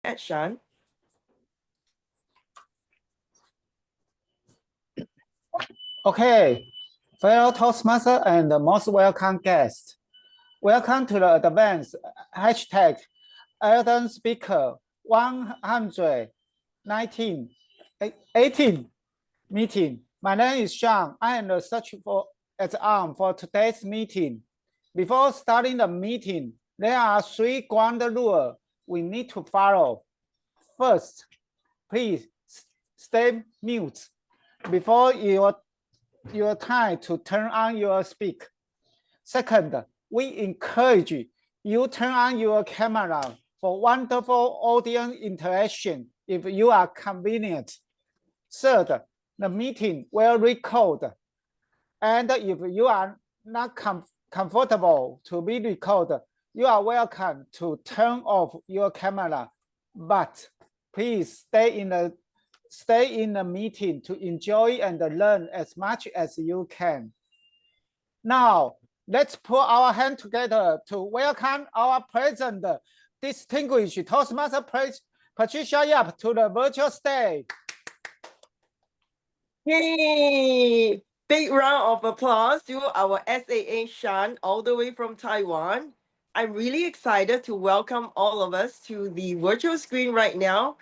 ahead, Sean. Okay, fellow Toastmaster and most welcome guests. Welcome to the advanced hashtag Elden Speaker 118 meeting. My name is Sean. I am the search for as arm for today's meeting. Before starting the meeting, there are 3 ground rules we need to follow. First, please stay mute before your time to turn on your speak. Second, we encourage you turn on your camera for wonderful audience interaction if you are convenient. Third, the meeting will record, and if you are not comfortable to be recorded, you are welcome to turn off your camera, but please stay in the meeting to enjoy and learn as much as you can. Now, let's put our hands together to welcome our present distinguished Toastmaster Patricia Yap to the virtual stage. Yay! Big round of applause to our SAA Sean all the way from Taiwan. I'm really excited to welcome all of us to the virtual screen right now.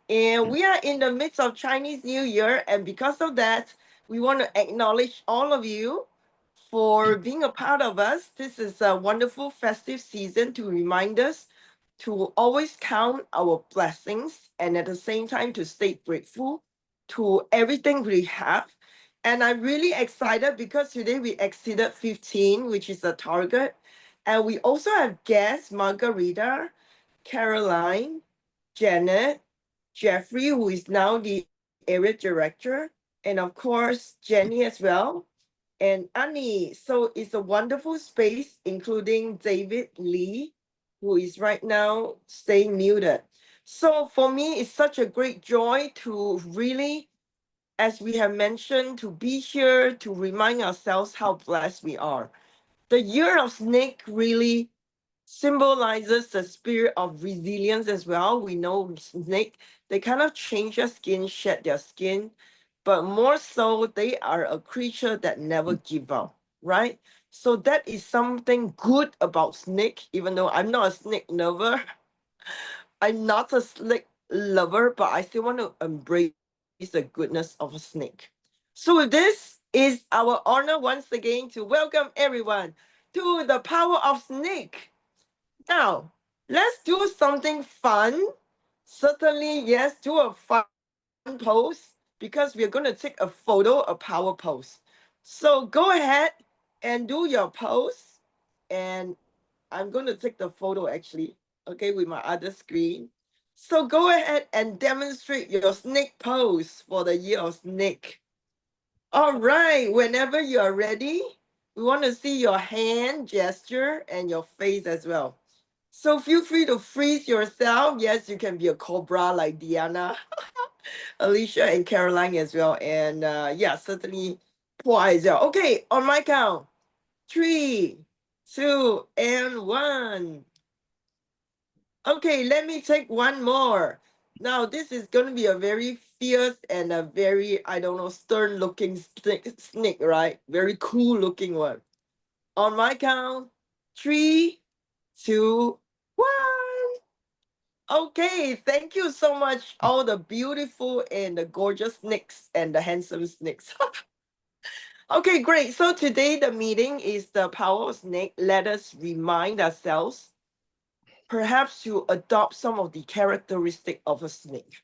And we are in the midst of Chinese New Year. And because of that, we want to acknowledge all of you for being a part of us. This is a wonderful festive season to remind us to always count our blessings and at the same time to stay grateful to everything we have. And I'm really excited because today we exceeded 15, which is a target. And we also have guests, Margarita, Caroline, Janet, Jeffrey, who is now the area director, and of course, Jenny as well, and Annie. So it's a wonderful space, including David Lee, who is right now staying muted. So for me, it's such a great joy to really, as we have mentioned, to be here to remind ourselves how blessed we are. The year of snake really symbolizes the spirit of resilience as well. We know snake, they kind of change their skin, shed their skin, but more so, they are a creature that never give up, right? So that is something good about snake, even though I'm not a snake lover. I'm not a snake lover, but I still want to embrace the goodness of a snake. So with this is our honor once again to welcome everyone to the power of snake. Now, let's do something fun. Certainly, yes, do a fun pose because we're going to take a photo, a power pose. So go ahead and do your pose. And I'm going to take the photo actually, okay, with my other screen. So go ahead and demonstrate your snake pose for the year of snake. All right, whenever you are ready, we want to see your hand gesture and your face as well. So feel free to freeze yourself. Yes, you can be a cobra like Diana, Alicia, and Caroline as well. And yeah, certainly Paul as well. Okay, on my count, 3, 2, and 1. Okay, let me take one more. Now, this is going to be a very fierce and a very, I don't know, stern looking snake, right? Very cool looking one. On my count, 3, 2, 1. Okay, thank you so much, all the beautiful and the gorgeous snakes and the handsome snakes. Okay, great. So today the meeting is the power of snake. Let us remind ourselves, perhaps to adopt some of the characteristic of a snake.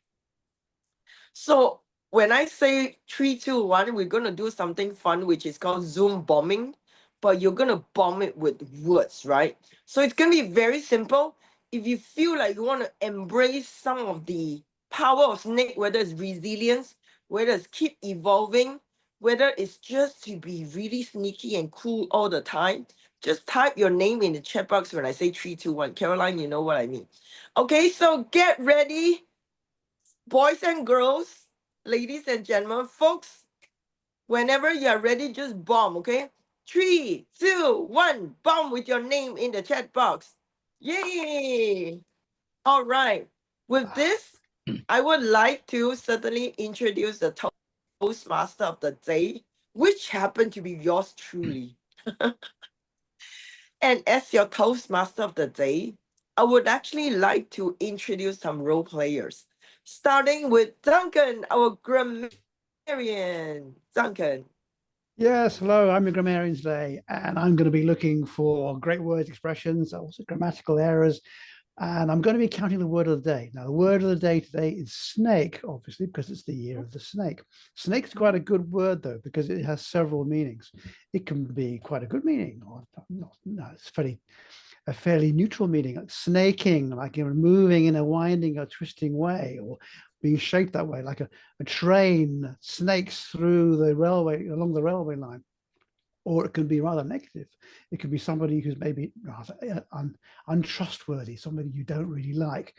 So when I say 3, 2, 1, we're gonna do something fun, which is called Zoom bombing, but you're gonna bomb it with words, right? So it's gonna be very simple. If you feel like you want to embrace some of the power of snake, whether it's resilience, whether it's keep evolving, whether it's just to be really sneaky and cool all the time, just type your name in the chat box when I say 3, 2, 1. Caroline, you know what I mean. Okay, so get ready, boys and girls, ladies and gentlemen, folks. Whenever you're ready, just bomb, okay? 3, 2, 1, bomb with your name in the chat box. Yay! All right. With this, I would like to certainly introduce the Toastmaster of the day, which happened to be yours truly. And as your Toastmaster of the day, I would actually like to introduce some role players, starting with Duncan, our grammarian. Duncan. Yes, hello, I'm your grammarian today, and I'm going to be looking for great words, expressions, also grammatical errors, and I'm going to be counting the word of the day. Now, the word of the day today is snake, obviously, because it's the year of the snake. Snake's quite a good word, though, because it has several meanings. It can be quite a good meaning, or not, no, it's a fairly neutral meaning, like snaking, like moving in a winding or twisting way, or being shaped that way, like a train snakes through the railway, along the railway line. Or it can be rather negative. It could be somebody who's maybe rather untrustworthy, somebody you don't really like.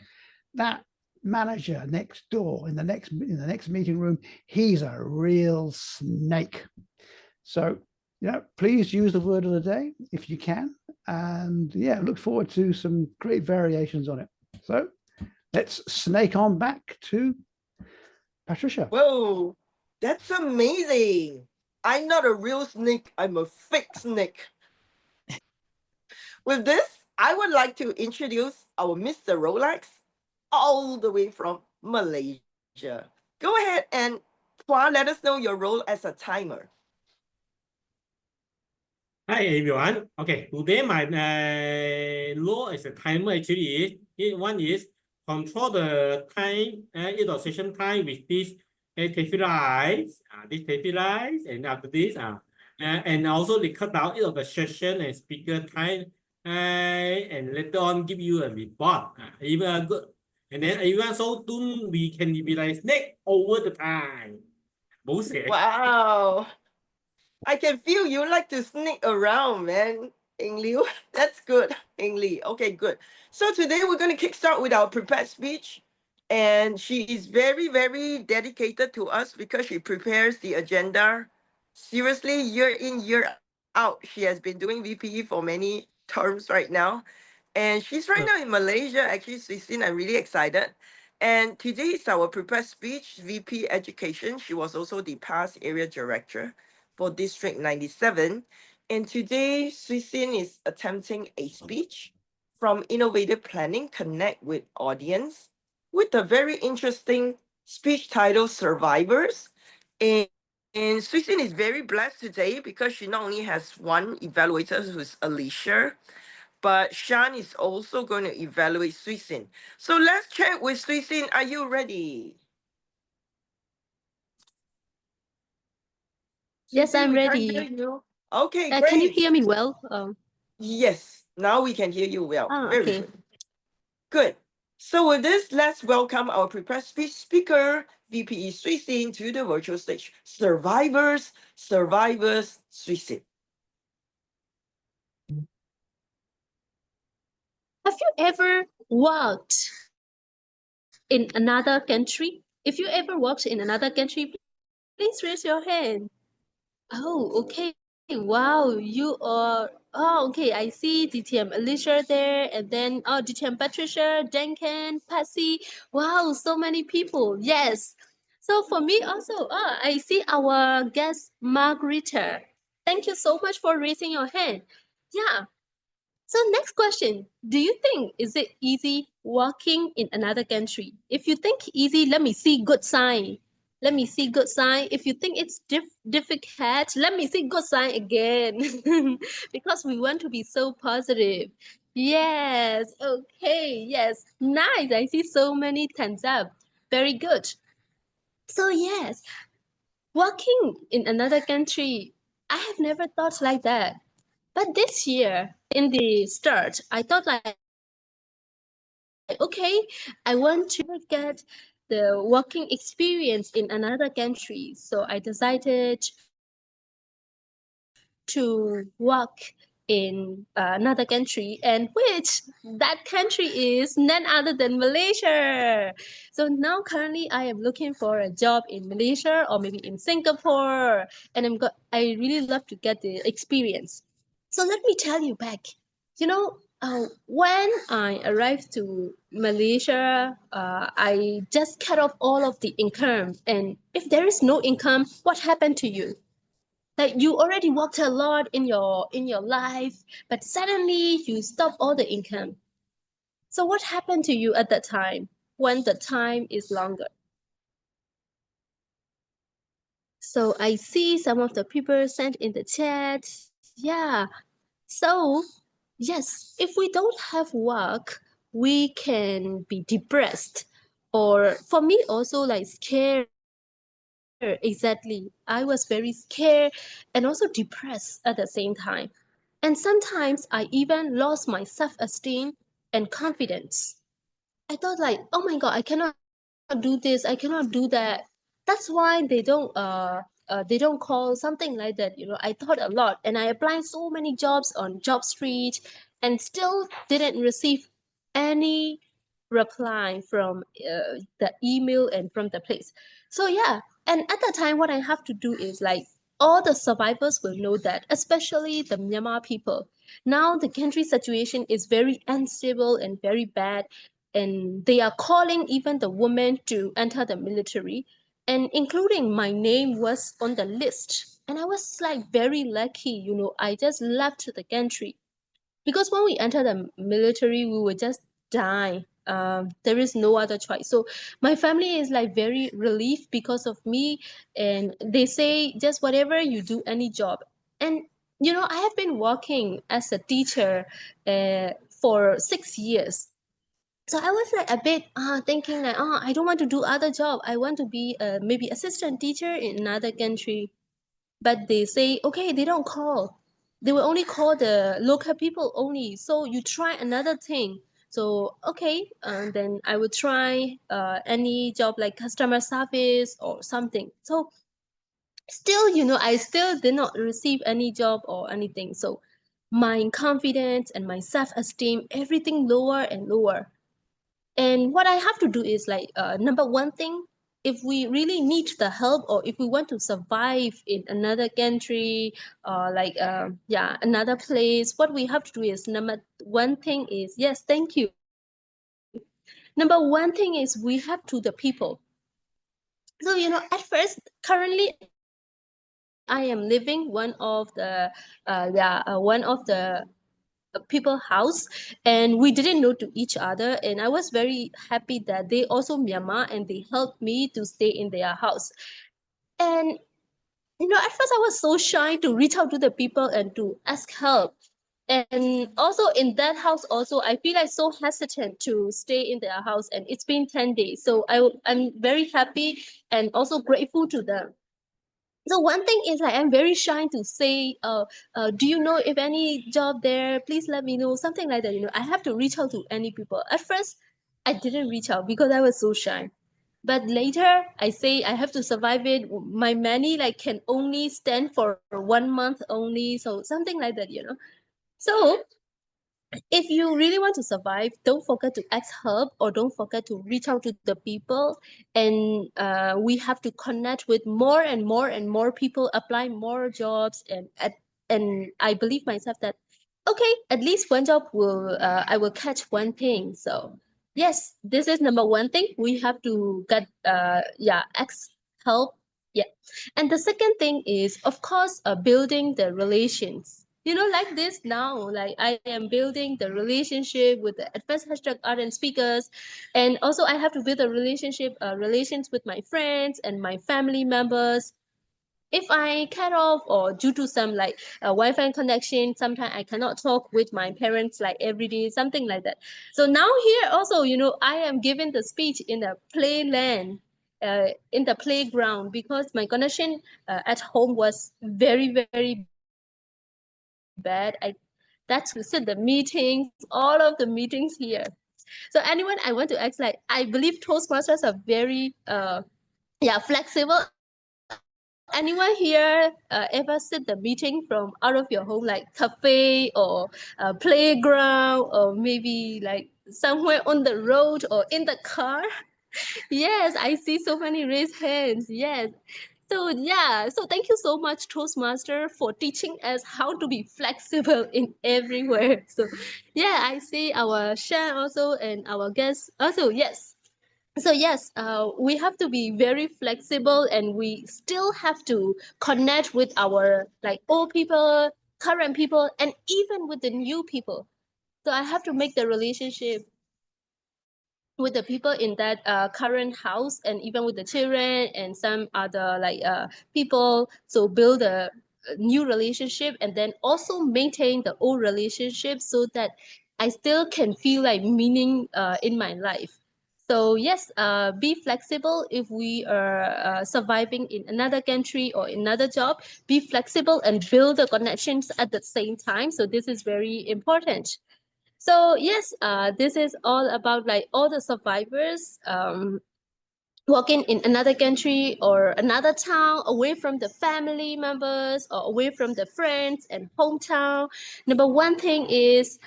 That manager next door in the next meeting room, he's a real snake. So please use the word of the day if you can, and look forward to some great variations on it. So let's snake on back to Patricia. Whoa, that's amazing. I'm not a real snake, I'm a fake snake. With this, I would like to introduce our Mr. Rolex, all the way from Malaysia. Go ahead and let us know your role as a timer. Hi everyone. Okay, today my role as a timer actually one is control the time illustration time with this tape rise, and after this and also the cut down the session and speaker time and later on give you a report. Even good, and then even so soon we can realize next over the time. Bullshit. Wow. I can feel you like to sneak around, man. Eng Liu. That's good, Eng Li. Okay, good. So today we're going to kickstart with our prepared speech. And she is very, very dedicated to us because she prepares the agenda. Seriously, year in, year out. She has been doing VPE for many terms right now. And she's right now in Malaysia. Actually, Christine, I'm really excited. And today is our prepared speech, VP Education. She was also the past area director for District 97. And today, Suisin is attempting a speech from Innovative Planning Connect with Audience with a very interesting speech title, Survivors. And Suisin is very blessed today because she not only has one evaluator who's Alicia, but Shan is also going to evaluate Suisin. So let's check with Suisin. Are you ready? Yes, Suisin, I'm we can't ready. hear you. Okay, great. Can you hear me well? Yes, now we can hear you well. Very Okay. good. Good. So with this, let's welcome our prepared speech speaker, VPE Suisin, to the virtual stage. Survivors, survivors, Suisin. Have you ever walked in another country? If you ever walked in another country, please raise your hand. Oh, okay. Wow, you are. Oh, okay. I see DTM Alicia there, and then DTM Patricia, Duncan, Patsy. Wow, so many people. Yes. So for me also, I see our guest Margarita. Thank you so much for raising your hand. Yeah. So next question, do you think is it easy walking in another country? If you think easy, let me see good sign. Let me see good sign. If you think it's difficult, let me see good sign again. Because we want to be so positive. Yes, okay, yes, nice. I see so many thumbs up. Very good. So yes, walking in another country, I have never thought like that. But this year, in the start, I thought like, okay, I want to get the working experience in another country. So I decided to work in another country, and which that country is none other than Malaysia. So now currently I am looking for a job in Malaysia or maybe in Singapore, and I really love to get the experience. So let me tell you back, you know, when I arrived to Malaysia, I just cut off all of the income. And if there is no income, what happened to you? Like you already worked a lot in your life, but suddenly you stop all the income. So what happened to you at that time when the time is longer? So I see some of the people sent in the chat. Yeah. So yes, if we don't have work, we can be depressed. Or for me also like scared. Exactly. I was very scared and also depressed at the same time. And sometimes I even lost my self-esteem and confidence. I thought like, oh my God, I cannot do this, I cannot do that. That's why they don't call something like that. I thought a lot and I applied so many jobs on job street and still didn't receive any reply from the email and from the place. So yeah, and at that time what I have to do is like all the survivors will know that, especially the Myanmar people. Now the country situation is very unstable and very bad, and they are calling even the women to enter the military, and including my name was on the list. And I was like very lucky, I just left the country because when we enter the military we would just die. There is no other choice. So my family is like very relieved because of me, and they say just whatever you do, any job. And I have been working as a teacher for 6 years. So I was like a bit thinking like, I don't want to do other job. I want to be maybe assistant teacher in another country. But they say, okay, they don't call. They will only call the local people only. So you try another thing. So okay, then I would try any job like customer service or something. So still, I still did not receive any job or anything. So my confidence and my self-esteem, everything lower and lower. And what I have to do is like, number one thing, if we really need the help or if we want to survive in another country or like, yeah, another place, what we have to do is number one thing is, yes, thank you. Number one thing is we have to the people. So, at first, currently, I am living one of the people house, and we didn't know to each other, and I was very happy that they also Myanmar and they helped me to stay in their house. And at first I was so shy to reach out to the people and to ask help. And also in that house also I feel like so hesitant to stay in their house, and it's been 10 days. So I'm very happy and also grateful to them. So one thing is like I'm very shy to say, do you know if any job there? Please let me know, something like that. I have to reach out to any people. At first, I didn't reach out because I was so shy. But later, I say I have to survive it. My money like can only stand for 1 month only, so something like that. So if you really want to survive, don't forget to ask help or don't forget to reach out to the people. And we have to connect with more and more and more people, apply more jobs, and I believe myself that okay, at least one job will I will catch one thing. So yes, this is number one thing. We have to get ask help. Yeah. And the second thing is, of course, building the relations. Like this now, like I am building the relationship with the advanced hashtag art and speakers. And also I have to build a relations with my friends and my family members. If I cut off or due to some like Wi-Fi connection, sometimes I cannot talk with my parents like every day, something like that. So now here also, I am giving the speech in the playland, in the playground, because my connection at home was very, very bad. That's to sit the meetings, all of the meetings here. So anyone, I want to ask, like, I believe Toastmasters are very flexible. Anyone here ever sit the meeting from out of your home, like cafe or playground, or maybe like somewhere on the road or in the car? Yes, I see so many raised hands. Yes. So yeah, so thank you so much, Toastmaster, for teaching us how to be flexible in everywhere. So yeah, I see our Shan also and our guests also. Yes. So yes, we have to be very flexible, and we still have to connect with our like old people, current people, and even with the new people. So I have to make the relationship with the people in that current house, and even with the children and some other like people, so build a new relationship, and then also maintain the old relationship, so that I still can feel like meaning in my life. So yes, be flexible. If we are surviving in another country or another job, be flexible and build the connections at the same time. So this is very important. So yes, this is all about like all the survivors working in another country or another town, away from the family members or away from the friends and hometown. Number one thing is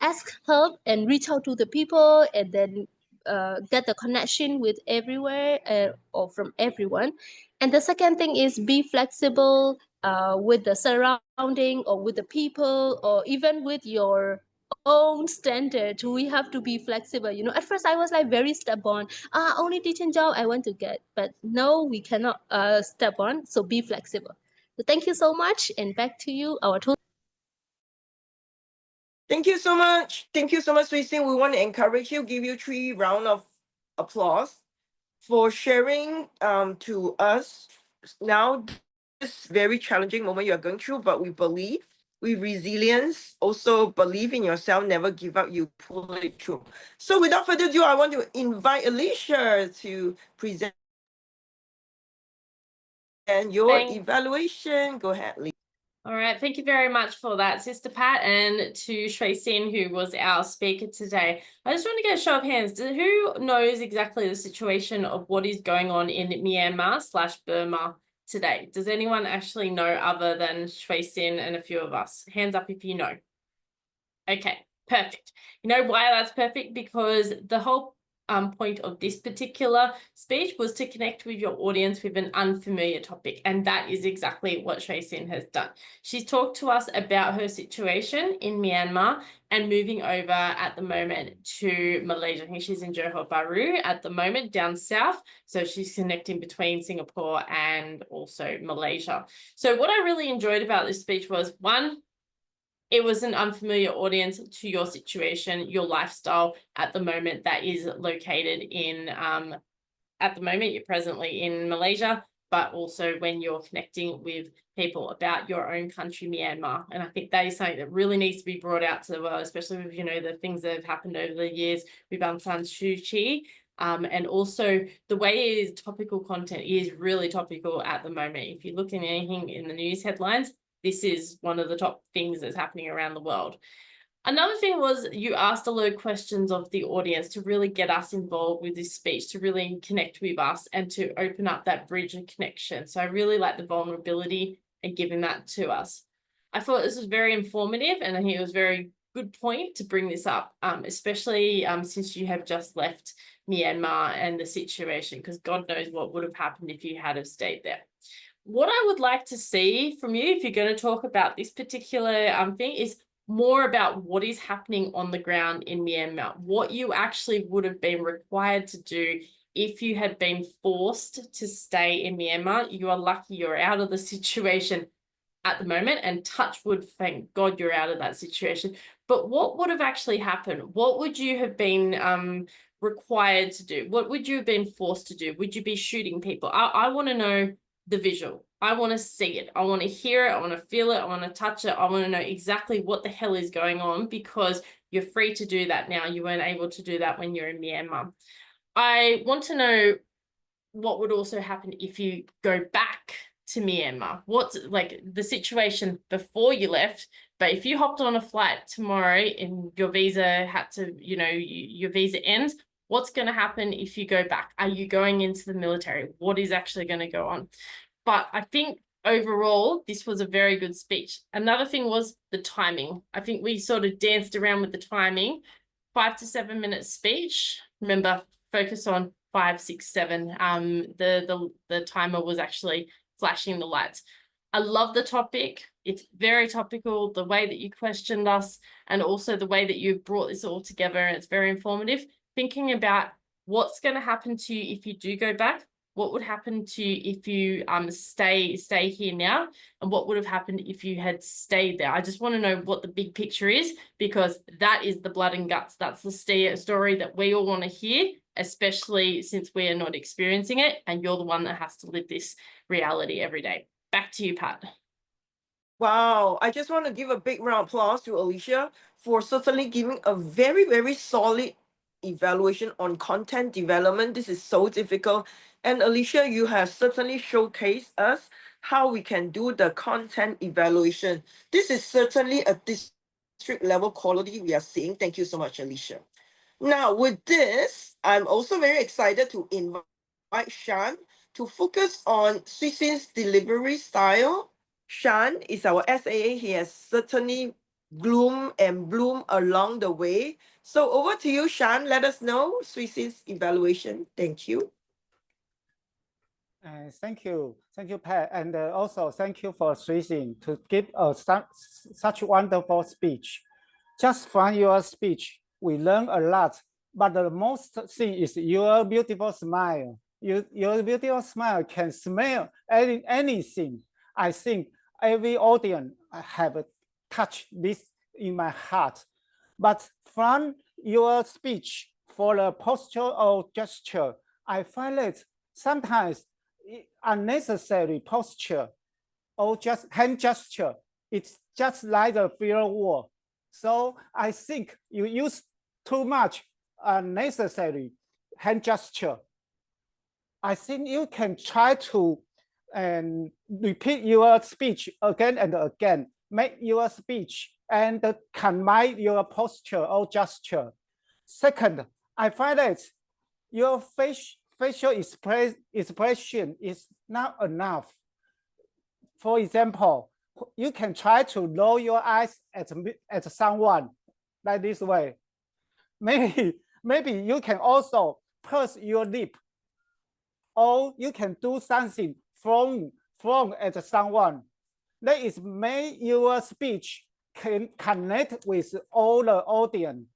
ask help and reach out to the people, and then get the connection with everywhere or from everyone. And the second thing is be flexible with the surrounding or with the people or even with your own standard. We have to be flexible. You know, at first I was like very stubborn. Only teaching job I want to get, but no, we cannot stubborn. So be flexible. So thank you so much, and back to you, our Thank you so much. Thank you so much, Suisin. We want to encourage you, give you 3 rounds of applause for sharing to us now this very challenging moment you're going through, but we believe with resilience, also believe in yourself, never give up, you pull it through. So without further ado, I want to invite Alicia to present your evaluation. Go ahead, Alicia. All right, thank you very much for that, Sister Pat, and to Shui Sin, who was our speaker today. I just want to get a show of hands. Who knows exactly the situation of what is going on in Myanmar/Burma today? Does anyone actually know other than Shui Sin and a few of us? Hands up if you know. Okay, perfect. You know why that's perfect? Because the whole point of this particular speech was to connect with your audience with an unfamiliar topic, and that is exactly what Shui Sin has done. She's talked to us about her situation in Myanmar and moving over at the moment to Malaysia. I think she's in Johor Bahru at the moment, down south. So she's connecting between Singapore and also Malaysia. So what I really enjoyed about this speech was, one, it was an unfamiliar audience to your situation, your lifestyle at the moment that is located in, at the moment, you're presently in Malaysia, but also when you're connecting with people about your own country, Myanmar. And I think that is something that really needs to be brought out to the world, especially with, you know, the things that have happened over the years with Aung San Suu Kyi. And also the way it is topical content is really topical at the moment. If you look at anything in the news headlines, this is one of the top things that's happening around the world. Another thing was you asked a lot of questions of the audience to really get us involved with this speech, to really connect with us and to open up that bridge of connection. So I really like the vulnerability and giving that to us. I thought this was very informative, and I think it was a very good point to bring this up, especially since you have just left Myanmar and the situation, because God knows what would have happened if you had have stayed there. What I would like to see from you, if you're going to talk about this particular thing, is more about what is happening on the ground in Myanmar, what you actually would have been required to do if you had been forced to stay in Myanmar. You are lucky you're out of the situation at the moment, and touch wood, thank God you're out of that situation. But what would have actually happened? What would you have been required to do? What would you have been forced to do? Would you be shooting people? I want to know the visual. I want to see it. I want to hear it. I want to feel it. I want to touch it. I want to know exactly what the hell is going on, because you're free to do that now. You weren't able to do that when you're in Myanmar. I want to know what would also happen if you go back to Myanmar. What's like the situation before you left, but if you hopped on a flight tomorrow and your visa had to, you know, your visa ends, what's going to happen if you go back? Are you going into the military? What is actually going to go on? But I think overall, this was a very good speech. Another thing was the timing. I think we sort of danced around with the timing. 5 to 7 minute speech. Remember, focus on 5, 6, 7. The timer was actually flashing the lights. I love the topic. It's very topical, the way that you questioned us and also the way that you brought this all together. It's very informative. Thinking about what's going to happen to you if you do go back, what would happen to you if you stay here now, and what would have happened if you had stayed there. I just want to know what the big picture is, because that is the blood and guts. That's the story that we all want to hear, especially since we are not experiencing it, and you're the one that has to live this reality every day. Back to you, Pat. Wow, I just want to give a big round of applause to Alicia for certainly giving a very, very solid evaluation on content development. This is so difficult. And Alicia, you have certainly showcased us how we can do the content evaluation. This is certainly a district level quality we are seeing. Thank you so much, Alicia. Now, with this, I'm also very excited to invite Shan to focus on Suisin's delivery style. Shan is our SAA. He has certainly bloomed and bloomed along the way. So over to you, Shan. Let us know Suisin's evaluation. Thank you. Thank you, Pat, and also thank you for Suisin to give such wonderful speech. Just from your speech, we learn a lot, but the most thing is your beautiful smile. Your beautiful smile can smell anything. I think every audience have touched this in my heart. But from your speech, for the posture or gesture, I find it sometimes unnecessary posture or just hand gesture. It's just like a filler wall. So I think you use too much unnecessary hand gesture. I think you can try to repeat your speech again and again. Make your speech and combine your posture or gesture. Second, I find that your facial expression is not enough. For example, you can try to roll your eyes at someone like this way. Maybe you can also purse your lip, or you can do something from at someone. That is make your speech can connect with all the audience.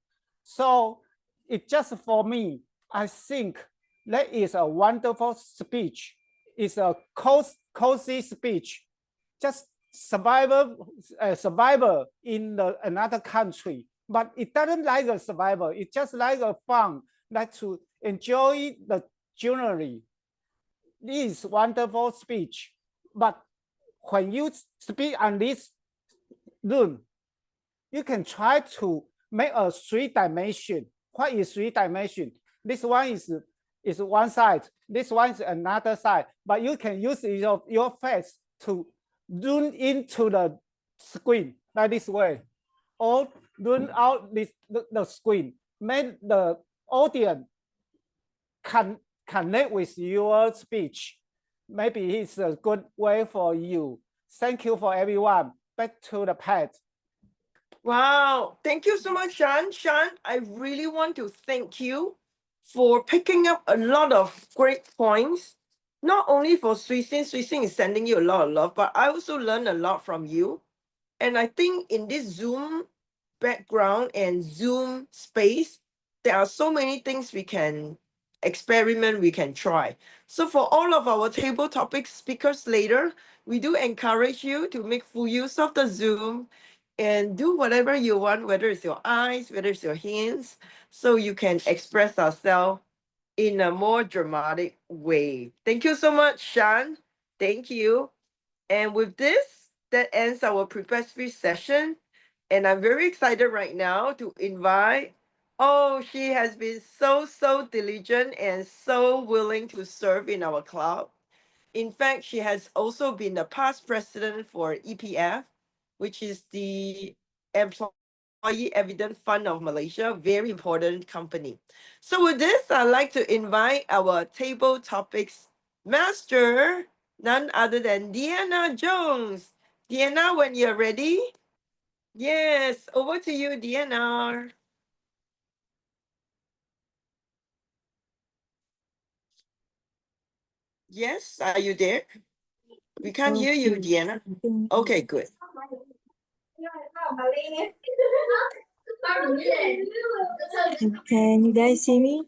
So it's just for me, I think that is a wonderful speech. It's a cozy speech. Just survivor in another country, but it doesn't like a survivor. It's just like a fun, like to enjoy the journey. This is wonderful speech, but when you speak on this room, you can try to make a 3-dimension. What is 3-dimension? This one is one side. This one is another side. But you can use your face to zoom into the screen like this way, or zoom out the screen. Make the audience connect with your speech. Maybe it's a good way for you. Thank you for everyone. Back to the Pat. Wow, thank you so much, Shan. Shan, I really want to thank you for picking up a lot of great points. Not only for Suisin is sending you a lot of love, but I also learned a lot from you. And I think in this Zoom background and Zoom space, there are so many things we can experiment, we can try. So for all of our table topic speakers later, we do encourage you to make full use of the Zoom and do whatever you want, whether it's your eyes, whether it's your hands, so you can express ourselves in a more dramatic way. Thank you so much, Shan. Thank you. And with this, that ends our prepared speech session. And I'm very excited right now to invite, she has been so diligent and so willing to serve in our club. In fact, she has also been the past president for EPF, which is the Employee Evident Fund of Malaysia, very important company. So with this, I'd like to invite our table topics master, none other than Deanna Jones. Deanna, when you're ready. Yes, over to you, Deanna. 。 。 。 。 。 。 。 。 。 。 。 。 。 。 。 。 。 。 。 。 。 。 。 。 。 。 。 。 。 。 。 。 。 。 。 。 。 。 。 。 Hi, Yes, are you there? We can't hear you, Okay. Deanna. Okay, good. Can you guys see me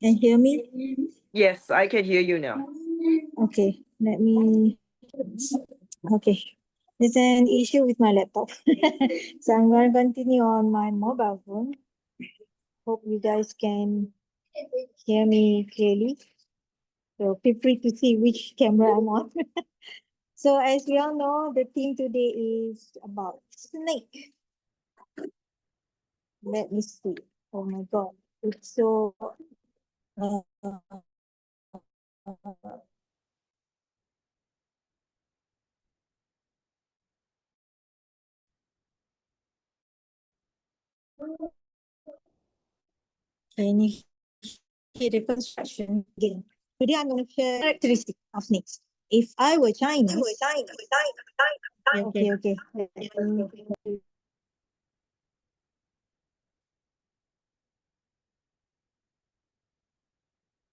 and hear me? Yes, I can hear you now. Okay, let me. Okay, there's an issue with my laptop. So I'm going to continue on my mobile phone. Hope you guys can hear me clearly. So feel free to see which camera I'm on. So as we all know, the theme today is about snake. Let me see. Oh my God, it's so. Uh, can you hear the construction again? Today I'm going to share characteristics of snakes. If I were Chinese. Okay.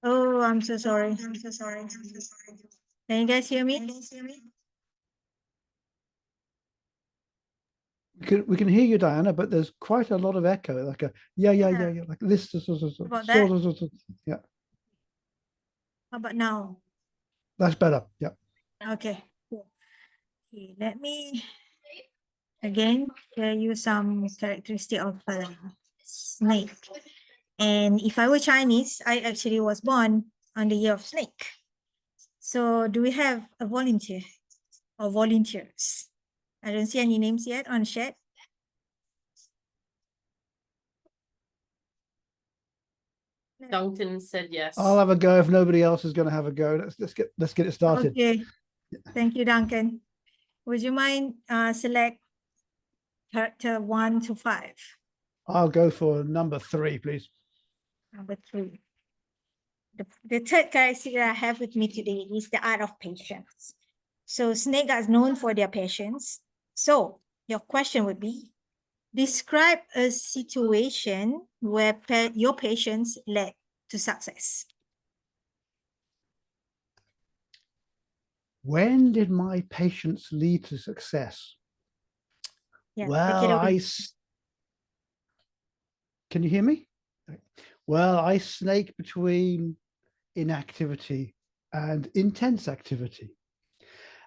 Oh, I'm so sorry. Can you guys hear me? We can hear you, Diana, but there's quite a lot of echo, like a yeah, like this. About that? Yeah, How about now? that's better. Yeah. Okay. Cool. Okay, let me again share you some characteristic of a snake. And if I were Chinese, I actually was born on the year of snake. So do we have a volunteer or volunteers? I don't see any names yet on chat. Duncan said yes. I'll have a go if nobody else is going to have a go. Let's get it started. Okay. Thank you, Duncan. Would you mind select character 1 to 5? I'll go for number 3, please. Number 3. The third characteristic that I have with me today is the art of patience. So snake are known for their patience. So your question would be, describe a situation where your patience led to success. When did my patience lead to success? Yeah, Well, can you hear me? Well, I snake between inactivity and intense activity.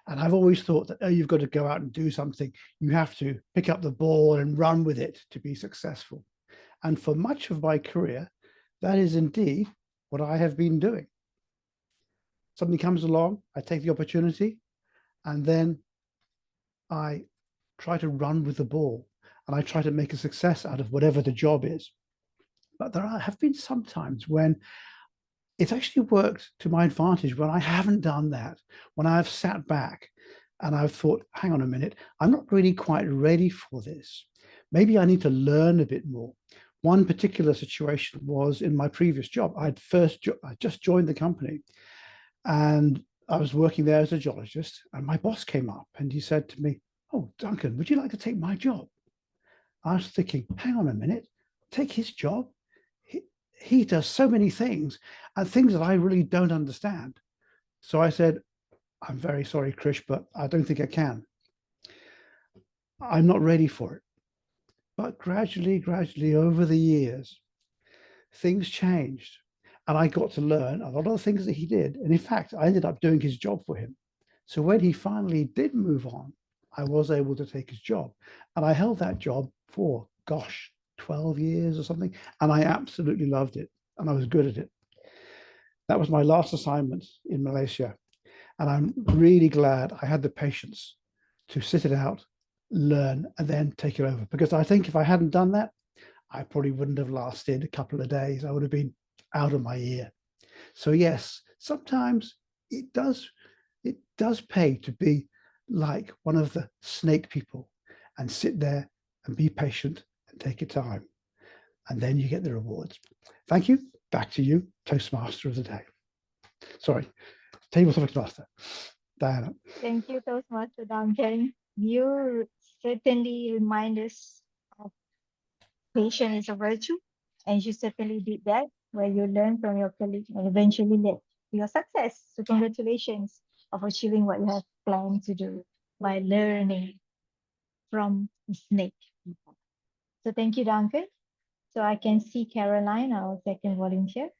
And I've always thought that, oh, you've got to go out and do something. You have to pick up the ball and run with it to be successful. And for much of my career, that is indeed what I have been doing. Something comes along, I take the opportunity, and then I try to run with the ball and I try to make a success out of whatever the job is. But there have been some times when it's actually worked to my advantage when I haven't done that, when I've sat back and I've thought, hang on a minute, I'm not really quite ready for this. Maybe I need to learn a bit more. One particular situation was in my previous job. I just joined the company and I was working there as a geologist, and my boss came up and he said to me, oh, Duncan, would you like to take my job? I was thinking, hang on a minute, take his job? He does so many things and things that I really don't understand. So I said, I'm very sorry, Krish, but I don't think I can. I'm not ready for it. But gradually over the years, things changed and I got to learn a lot of the things that he did. And in fact, I ended up doing his job for him. So when he finally did move on, I was able to take his job. And I held that job for, gosh, 12 years or something. And I absolutely loved it. And I was good at it. That was my last assignment in Malaysia. And I'm really glad I had the patience to sit it out, learn, and then take it over. Because I think if I hadn't done that, I probably wouldn't have lasted a couple of days. I would have been out of my ear. So yes, sometimes it does pay to be like one of the snake people and sit there and be patient and take your time. And then you get the rewards. Thank you. Back to you, Toastmaster of the day. Sorry, Table Topics Master, Diana. Thank you, Toastmaster Duncan. You certainly remind us of patience is a virtue, and you certainly did that, where you learn from your colleagues and eventually led your success. So congratulations of achieving what you have planned to do by learning from the snake. So thank you, Duncan. So I can see Caroline, our second volunteer.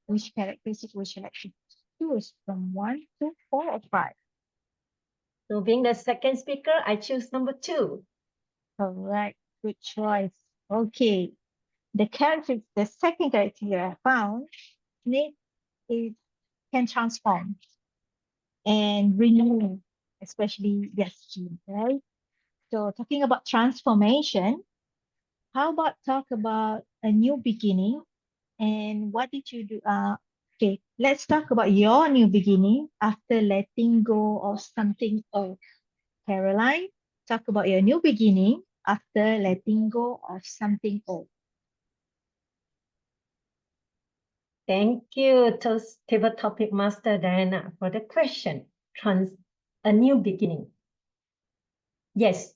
Which characteristic would you like to choose from 1 to 4 or 5? So being the second speaker, I choose number 2. All right, good choice. Okay, the second character I found, snake can transform and renew, especially their skin, right? So talking about transformation, how about talk about a new beginning and what did you do? Okay, let's talk about your new beginning after letting go of something old. Caroline, talk about your new beginning after letting go of something old. Thank you, Table Topic Master Diana, for the question. A new beginning. Yes,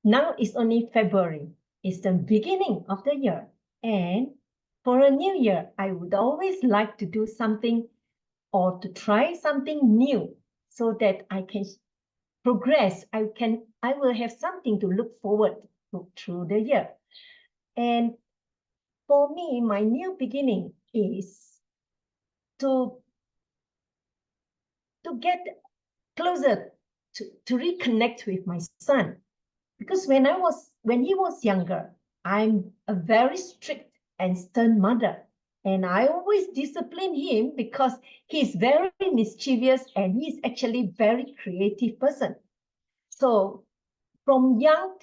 now it's only February. It's the beginning of the year. And for a new year, I would always like to do something or to try something new so that I can progress. I will have something to look forward to through the year. And for me, my new beginning is to get closer, to reconnect with my son. Because when he was younger, I'm a very strict and stern mother. And I always discipline him because he's very mischievous and he's actually very creative person. So from young,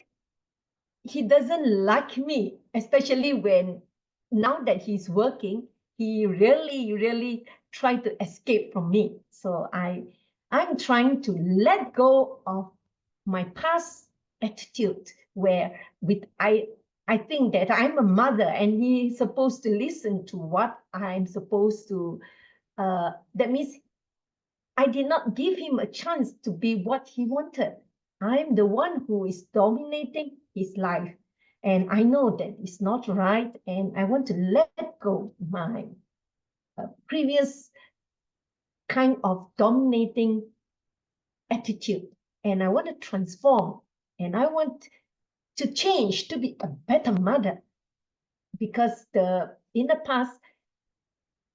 he doesn't like me, especially when now that he's working, he really tried to escape from me. So I'm trying to let go of my past attitude where I think that I'm a mother and he's supposed to listen to what I'm supposed to. That means I did not give him a chance to be what he wanted. I'm the one who is dominating his life. And I know that it's not right. And I want to let go my previous kind of dominating attitude. And I want to transform. And I want to change to be a better mother. Because in the past,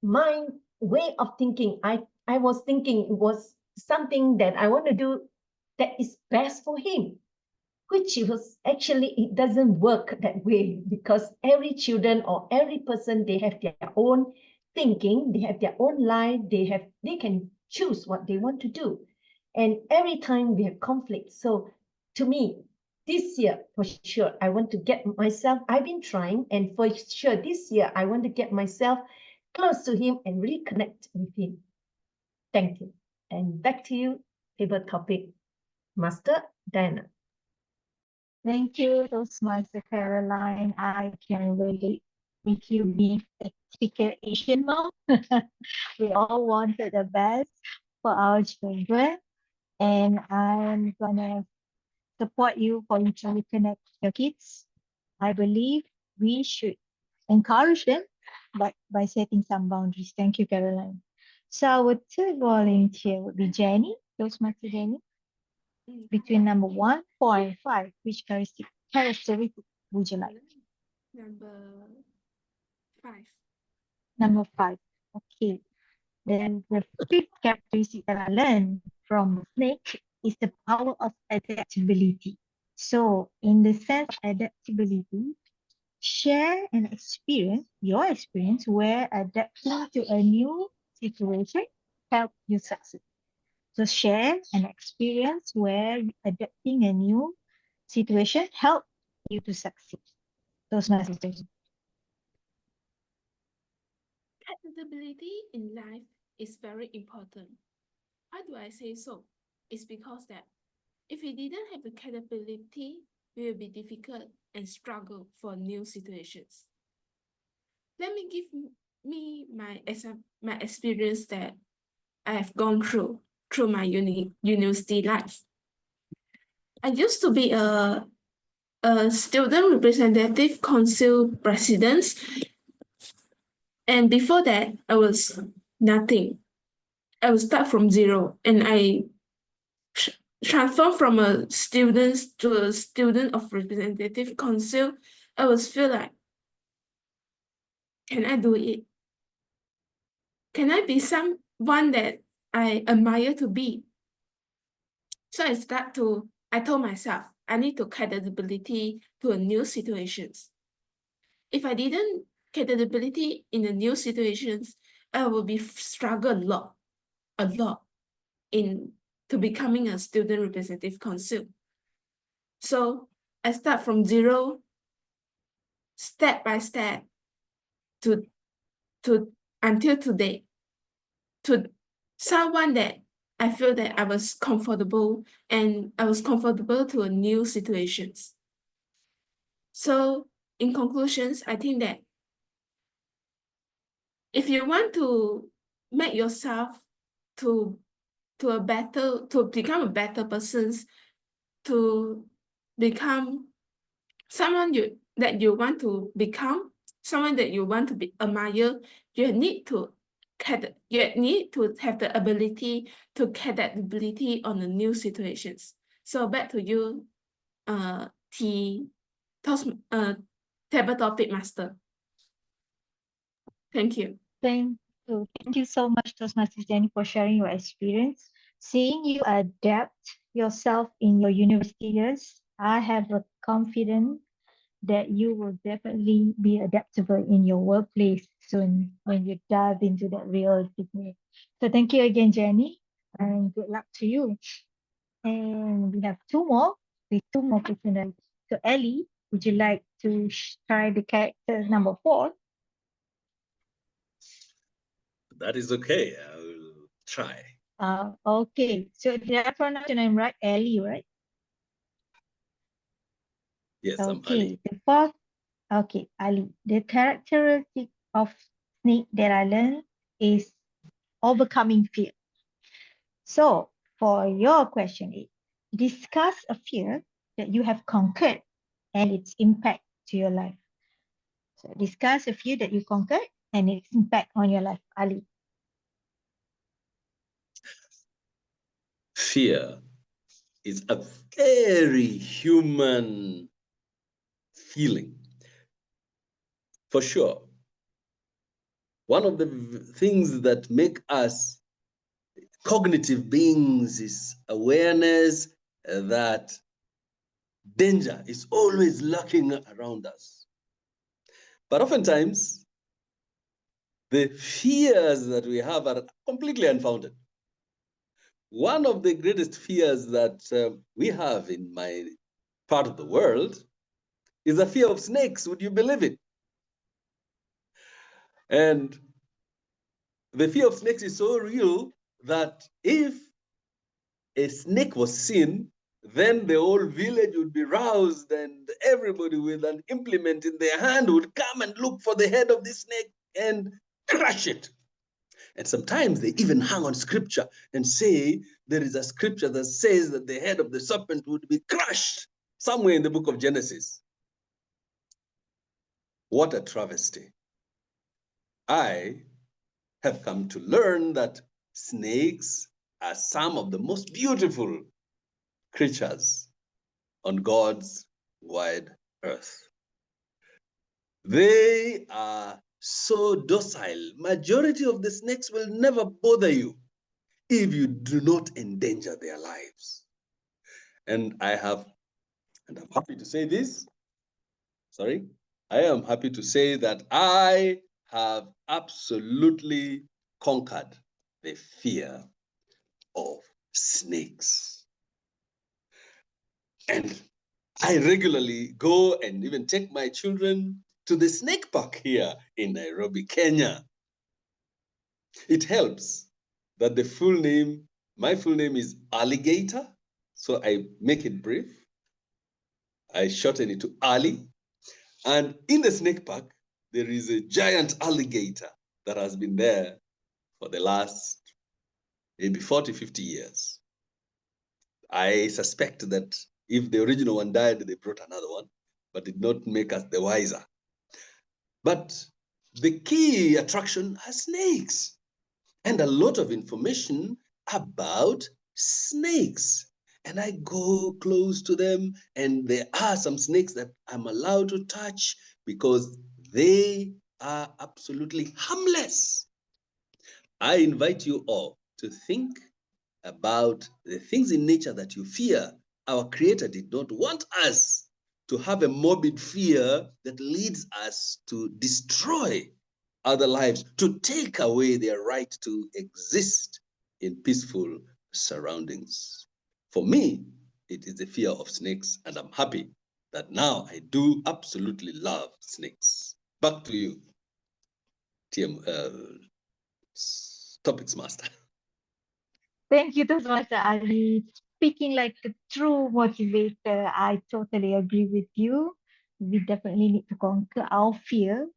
my way of thinking, I was thinking it was something that I want to do that is best for him, which was actually, it doesn't work that way because every children or every person, they have their own thinking, they have their own life, they can choose what they want to do. And every time we have conflict. So to me, this year, for sure, I want to get myself, I've been trying, and for sure, this year, I want to get myself close to him and reconnect with him. Thank you. And back to you, Table Topic Master Diana. Thank you, Toastmaster Caroline. I can really make you be a typical Asian mom. We all wanted the best for our children. And I'm gonna support you for you to reconnect your kids. I believe we should encourage them by setting some boundaries. Thank you, Caroline. So our third volunteer would be Jenny, Toastmaster Jenny. Between number 1, 4, and 5, which characteristic would you like? Number 5. Number 5. Okay. Then the fifth characteristic that I learned from the snake is the power of adaptability. So in the sense of adaptability, share an experience, your experience, where adapting to a new situation helped you succeed. So share an experience where adapting a new situation helped you to succeed. Those my suggestions. Adaptability in life is very important. Why do I say so? It's because that if we didn't have the capability, it will be difficult and struggle for new situations. Let me give me my experience that I have gone through my university life. I used to be a student representative council president, and before that I was nothing. I will start from zero, and I transform from a student to a student of representative council. I was feel like, can I do it? Can I be someone that I admire to be? So I told myself, I need to adaptability to a new situations. If I didn't get adaptability in the new situations, I will be struggle a lot to becoming a student representative council. So I start from zero, step by step, to until today, to someone that I feel that I was comfortable, and I was comfortable to a new situations. So in conclusions, I think that if you want to make yourself to become a better person, to become someone that you want to become, someone that you want to be admire, you need to have the ability to get that ability on the new situations. So back to you, table topic master. Thank you. Thank you. Thank you so much, Toastmaster Jenny, for sharing your experience. Seeing you adapt yourself in your university years, I have a confidence that you will definitely be adaptable in your workplace soon when you dive into that real degree. So thank you again, Jenny, and good luck to you. And we have two more questions. So Ellie, would you like to try the character number 4? That is okay. I will try. Okay. So did I pronounce your name right? Ellie, right? Yes, I'm Okay. Ali. The fourth. Okay, Ali. The characteristic of snake that I learned is overcoming fear. So for your question is, discuss a fear that you have conquered and its impact to your life. So discuss a fear that you conquered and its impact on your life, Ali. Fear is a very human feeling, for sure. One of the things that make us cognitive beings is awareness that danger is always lurking around us. But oftentimes, the fears that we have are completely unfounded. One of the greatest fears that we have in my part of the world is the fear of snakes. Would you believe it? And the fear of snakes is so real that if a snake was seen, then the whole village would be roused and everybody with an implement in their hand would come and look for the head of the snake and crush it. And sometimes they even hang on scripture and say there is a scripture that says that the head of the serpent would be crushed somewhere in the book of Genesis. What a travesty. I have come to learn that snakes are some of the most beautiful creatures on God's wide earth. They are so docile. Majority of the snakes will never bother you if you do not endanger their lives. And I'm happy to say this. Sorry. I am happy to say that I have absolutely conquered the fear of snakes. And I regularly go and even take my children to the snake park here in Nairobi, Kenya. It helps that my full name is Alligator, so I make it brief. I shorten it to Ali. And in the snake park, there is a giant alligator that has been there for the last maybe 40, 50 years. I suspect that if the original one died, they brought another one, but did not make us the wiser. But the key attraction are snakes. and a lot of information about snakes. And I go close to them, and there are some snakes that I'm allowed to touch because they are absolutely harmless. I invite you all to think about the things in nature that you fear. Our Creator did not want us to have a morbid fear that leads us to destroy other lives, to take away their right to exist in peaceful surroundings. For me, it is the fear of snakes, and I'm happy that now I do absolutely love snakes. Back to you, TM, Topics Master. Thank you, Toastmaster Ali. Speaking like a true motivator, I totally agree with you. We definitely need to conquer our fear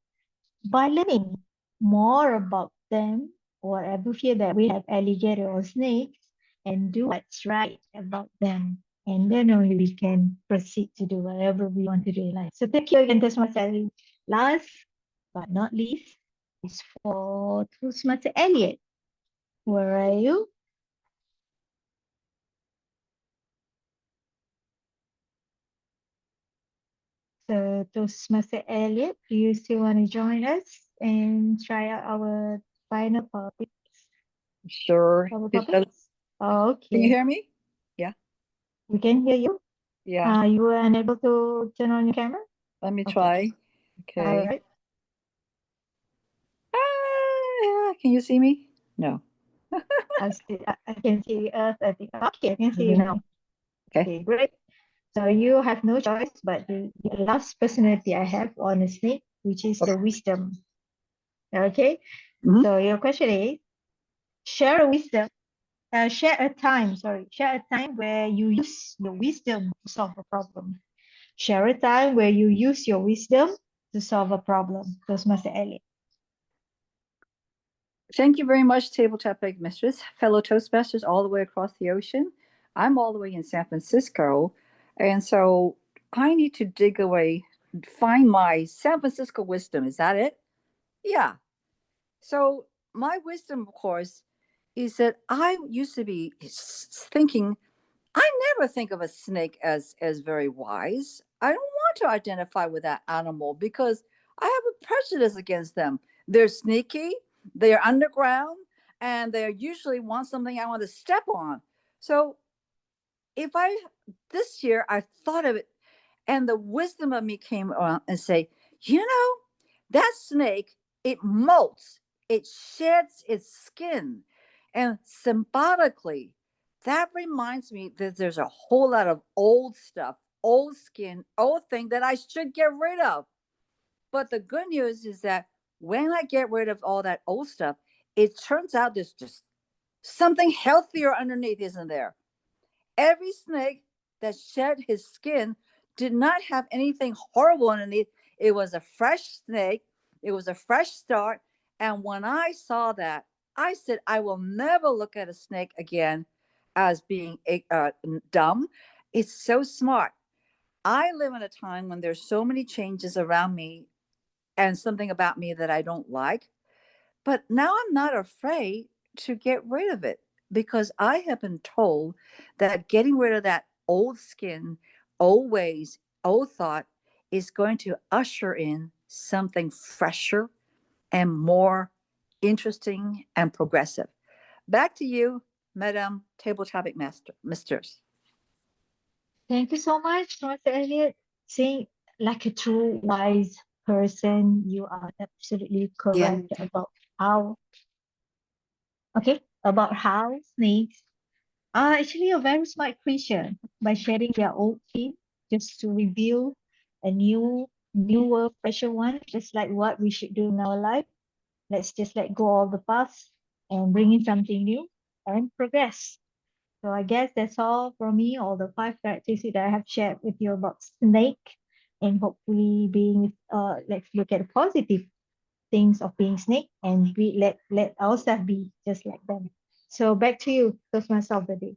by learning more about them, whatever fear that we have, alligator or snakes, and do what's right about them. And then only we can proceed to do whatever we want to do in life. So thank you again, Toastmaster Ali. Last but not least is for Toastmaster Elliot. Where are you? So Toastmaster Elliot, do you still want to join us and try out our final topics? Sure. Our Can topics? Okay. you hear me? Yeah. We can hear you. Yeah. You were unable to turn on your camera? Let me Okay. try. All Okay. right. Can you see me? No. I can see us. I think. Okay, I can see you now. Okay. Okay, great. So you have no choice but the last personality I have on a snake, which is the wisdom. Okay. Mhm. So your question is, share a wisdom. Share a time where you use your wisdom to solve a problem. Share a time where you use your wisdom to solve a problem. Toastmaster Elliot. Thank you very much, Tabletop Big Mistress, fellow Toastmasters all the way across the ocean. I'm all the way in San Francisco, and so I need to dig away, find my San Francisco wisdom. Is that it? Yeah. So my wisdom, of course, is that I used to be thinking, I never think of a snake as very wise. I don't want to identify with that animal because I have a prejudice against them. They're sneaky, they're underground, and they usually want something I want to step on. So if this year I thought of it, and the wisdom of me came around and say, that snake, it molts, it sheds its skin. And symbolically, that reminds me that there's a whole lot of old stuff, old skin, old thing that I should get rid of. But the good news is that when I get rid of all that old stuff, it turns out there's just something healthier underneath, isn't there? Every snake that shed his skin did not have anything horrible underneath. It was a fresh snake. It was a fresh start. And when I saw that, I said, I will never look at a snake again as being dumb. It's so smart. I live in a time when there's so many changes around me and something about me that I don't like. But now I'm not afraid to get rid of it because I have been told that getting rid of that old skin, old ways, old thought is going to usher in something fresher and more interesting and progressive. Back to you, Madam Table Topic Misters. Thank you so much, Toastmaster Elliot. Saying like a true wise person, you are absolutely correct about how snakes are actually a very smart creature by shedding their old skin just to reveal a newer, fresher one, just like what we should do in our life. Let's just let go of the past and bring in something new and progress. So I guess that's all from me, all the 5 characteristics that I have shared with you about snake, and hopefully let's look at the positive things of being snake and let ourselves be just like them. So back to you, Toastmaster of the day.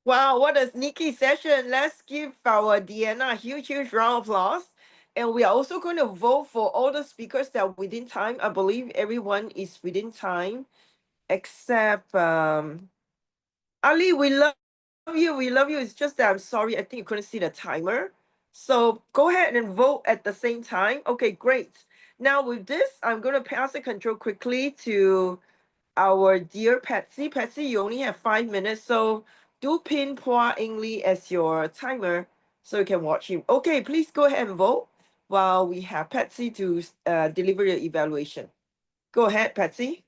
Wow, what a sneaky session. Let's give our Deanna a huge round of applause. And we are also going to vote for all the speakers that are within time. I believe everyone is within time. except Ali, we love you. We love you. It's just that I'm sorry. I think you couldn't see the timer. So go ahead and vote at the same time. Okay, great. Now with this, I'm going to pass the control quickly to our dear Patsy. Patsy, you only have 5 minutes, so do pin Pua Ingli as your timer so you can watch him. Okay, please go ahead and vote while we have Patsy to deliver your evaluation. Go ahead, Patsy.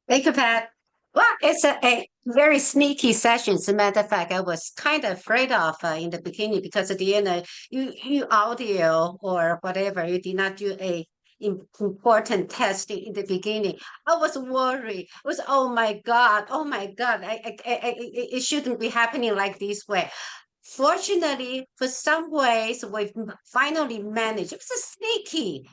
Thank you, Pat. Well, it's a very sneaky session. As a matter of fact, I was kind of afraid of in the beginning because at the end, you audio or whatever, you did not do a important testing in the beginning. I was worried. It was, oh my God, it shouldn't be happening like this way. Fortunately, for some ways, we've finally managed. It was a sneaky,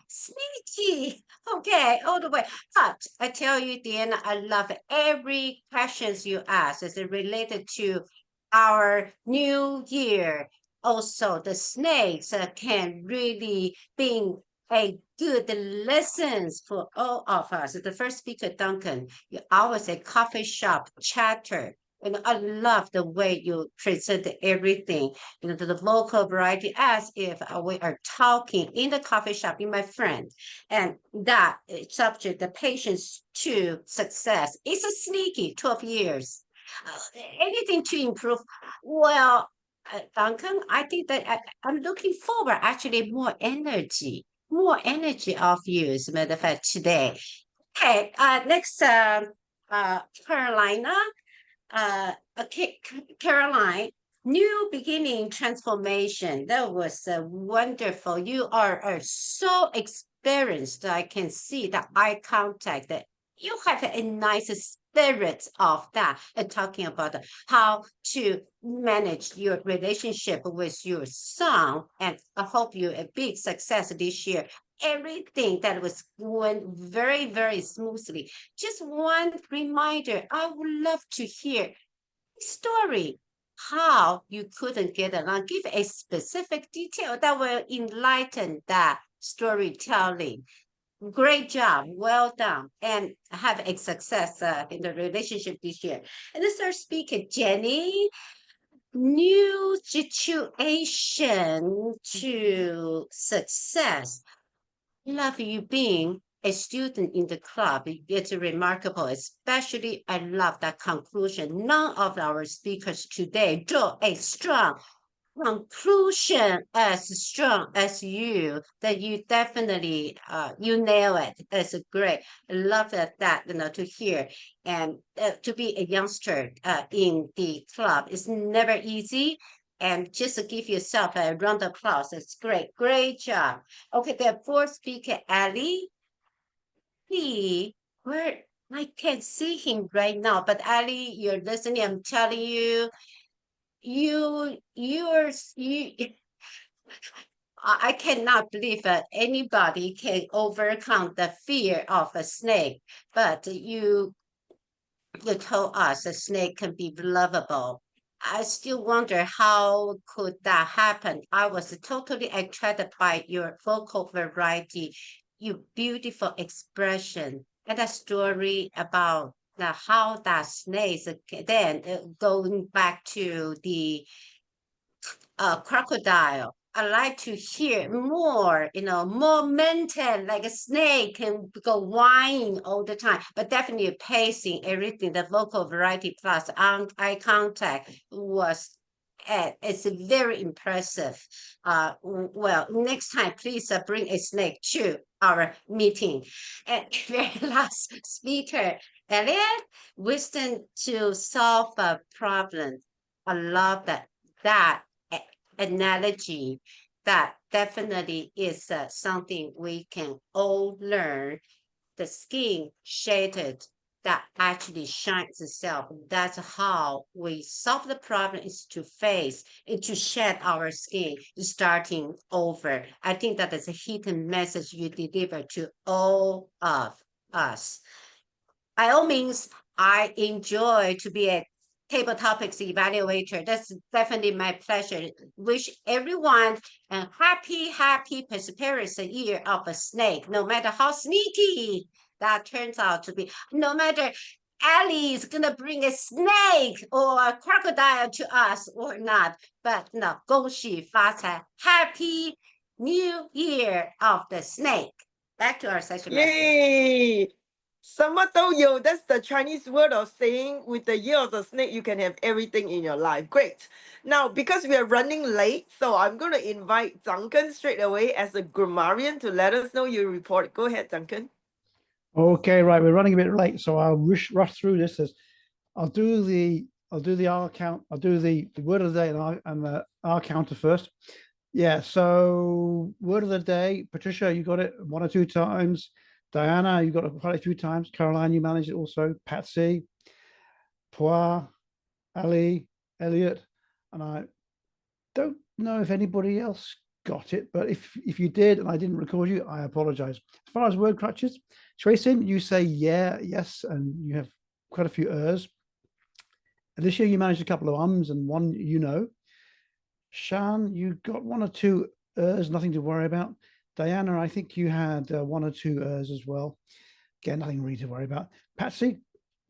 okay, all the way. But I tell you, Deanna, I love every questions you ask as it related to our new year. Also, the snakes can really be a good lessons for all of us. The first speaker, Duncan, you always a coffee shop chatter. And I love the way you present everything, to the local variety as if we are talking in the coffee shop, in my friend. And that subject, the patience to success, is a sneaky 12 years. Anything to improve? Well, Duncan, I think that I'm looking forward actually more energy of you, as a matter of fact, today. Okay, next, Carolina. Caroline, new beginning transformation. That was wonderful. You are so experienced. I can see the eye contact that you have a nice spirit of that and talking about how to manage your relationship with your son. And I hope you a big success this year. Everything that was going very, very smoothly. Just one reminder, I would love to hear a story, how you couldn't get along. Give a specific detail that will enlighten that storytelling. Great job, well done, and have a success in the relationship this year. And the third speaker, Jenny, new situation to success. Love you being a student in the club. It's remarkable, especially I love that conclusion. None of our speakers today draw a strong conclusion as strong as you, that you definitely, you nail it. That's great. I love that, to hear. And to be a youngster in the club is never easy. And just to give yourself a round of applause. It's great. Great job. Okay, the fourth speaker, Ali. Where I can't see him right now, but Ali, you're listening. I'm telling you, I cannot believe that anybody can overcome the fear of a snake, but you told us a snake can be lovable. I still wonder how could that happen. I was totally attracted by your vocal variety, your beautiful expression, and a story about how that snakes, then going back to the crocodile. I like to hear more, more mental, like a snake can go whining all the time, but definitely pacing everything. The vocal variety plus eye contact was, it's very impressive. Well, next time, please bring a snake to our meeting. And very last speaker, Elliot, wisdom to solve a problem. I love that analogy. That definitely is something we can all learn. The skin shaded that actually shines itself. That's how we solve the problem, is to face and to shed our skin, starting over. I think that is a hidden message you deliver to all of us. By all means, I enjoy to be a table topics evaluator. That's definitely my pleasure. Wish everyone a happy, prosperous year of a snake, no matter how sneaky that turns out to be, no matter Ali is gonna bring a snake or a crocodile to us or not. But no, 恭喜发财, Happy New Year of the Snake. Back to our session master. Yay! 什么都有, that's the Chinese word of saying with the year of the snake, you can have everything in your life. Great. Now, because we are running late, so I'm going to invite Duncan straight away as a grammarian to let us know your report. Go ahead, Duncan. Okay, right. We're running a bit late, so I'll rush through this. I'll do the R count. I'll do the word of the day and the R counter first. Yeah. So word of the day, Patricia, you got it 1 or 2 times. Diana, you got it quite a few times. Caroline, you managed it also. Patsy, Poir, Ali, Elliot, and I don't know if anybody else got it, but if you did and I didn't record you, I apologize. As far as word crutches, Tracing, you say yeah, yes, and you have quite a few ers. Alicia, you managed a couple of ums and one you know. Shan, you got 1 or 2 ers, nothing to worry about. Diana, I think you had 1 or 2 ers as well. Again, nothing really to worry about. Patsy,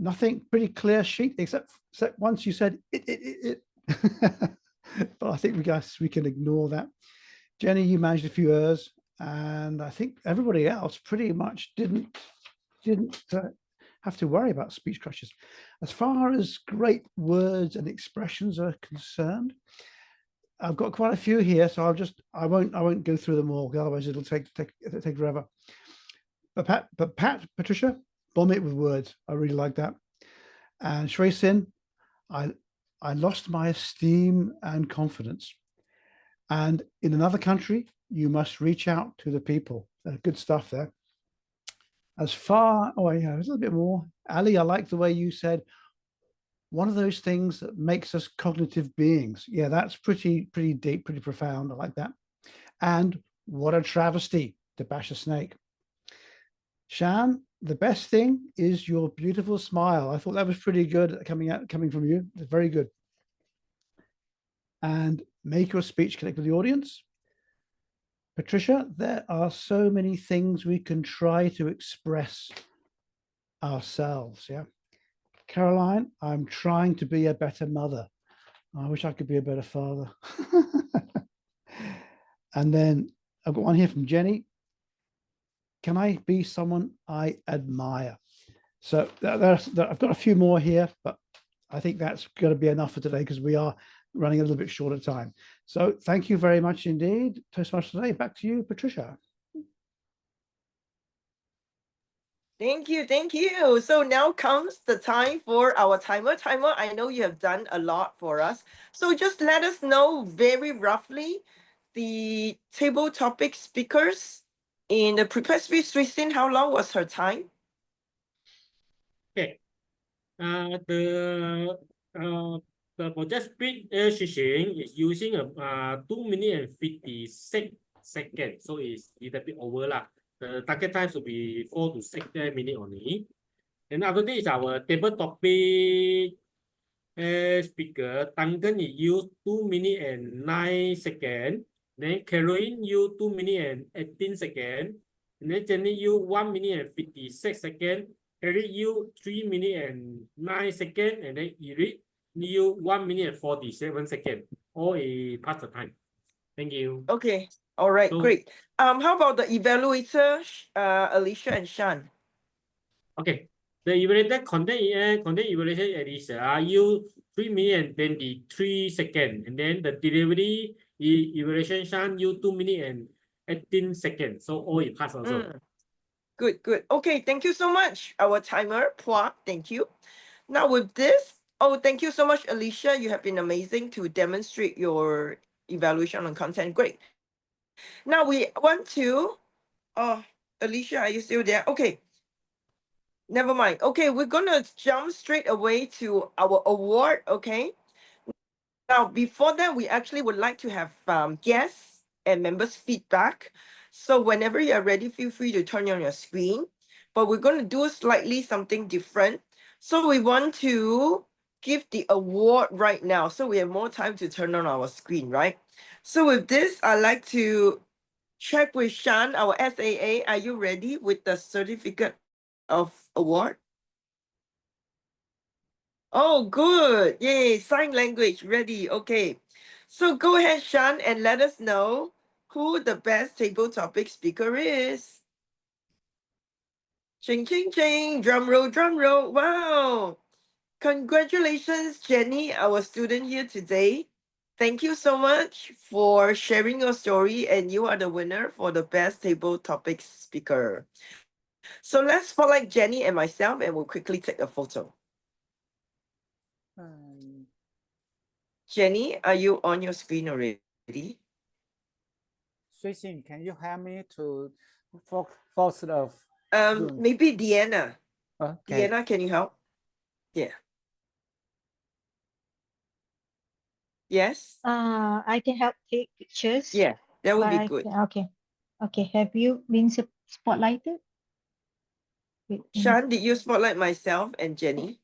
nothing, pretty clear sheet, except once you said it. But I think we can ignore that. Jenny, you managed a few ers, and I think everybody else pretty much didn't have to worry about speech crutches. As far as great words and expressions are concerned, I've got quite a few here, so I won't go through them all, otherwise it'll take forever. But Patricia, bomb it with words. I really like that. And Shui Sin, I lost my esteem and confidence. And in another country, you must reach out to the people. Good stuff there. As far, oh yeah, a little bit more. Ali, I like the way you said, one of those things that makes us cognitive beings. Yeah, that's pretty deep, pretty profound. I like that. And what a travesty to bash a snake. Shan, the best thing is your beautiful smile. I thought that was pretty good coming from you. It's very good. And make your speech connect with the audience. Patricia, there are so many things we can try to express ourselves. Yeah. Caroline, I'm trying to be a better mother. I wish I could be a better father. And then I've got one here from Jenny. Can I be someone I admire? So I've got a few more here, but I think that's going to be enough for today because we are running a little bit short of time. So thank you very much indeed. Toastmaster today. Back to you, Patricia. Thank you. So now comes the time for our timer. I know you have done a lot for us. So just let us know very roughly the table topic speakers in the prepared speech. Tristan, how long was her time? Okay. The project speed session is using a 2 minutes and 56 seconds, so it's a little bit over lah. The target time should be 4 to 6 minutes only. And after this is our table topic speaker. Duncan is used 2 minutes and 9 seconds. Then Caroline used 2 minutes and 18 seconds. And then Jenny used 1 minute and 56 seconds. Eric used 3 minutes and 9 seconds. And then Eric used 1 minute and 47 seconds. All is past the time. Thank you. Okay. All right, So, great. How about the evaluator, Alicia and Shan? Okay. The evaluated content evaluation Alicia use 3 minutes and 23 seconds. And then the delivery evaluation Shan use 2 minutes and 18 seconds. So all is passed also. Good. Okay, thank you so much. Our timer, Pua, thank you. Now with this, thank you so much, Alicia. You have been amazing to demonstrate your evaluation on content. Great. Now we want to, Alicia, are you still there? Okay. Never mind. Okay, we're gonna jump straight away to our award, okay? Now, before that, we actually would like to have guests and members feedback. So whenever you're ready, feel free to turn on your screen. But we're going to do slightly something different. So we want to give the award right now. So we have more time to turn on our screen, right? So with this, I'd like to check with Shan, our SAA. Are you ready with the certificate of award? Oh, good. Yay, sign language ready. Okay. So go ahead, Sean, and let us know who the best table topic speaker is. Ching, ching, ching. Drum roll, drum roll. Wow. Congratulations, Jenny, our student here today. Thank you so much for sharing your story, and you are the winner for the best table topic speaker. So let's spotlight Jenny and myself, and we'll quickly take a photo. Jenny, are you on your screen already? Suixin, can you help me to force the Maybe Deanna. Okay. Deanna, can you help? Yeah. Yes? I can help take pictures. Yeah, that would but be I good. can- okay. Okay. Have you been spotlighted? Wait, Sean, did you spotlight myself and Jenny?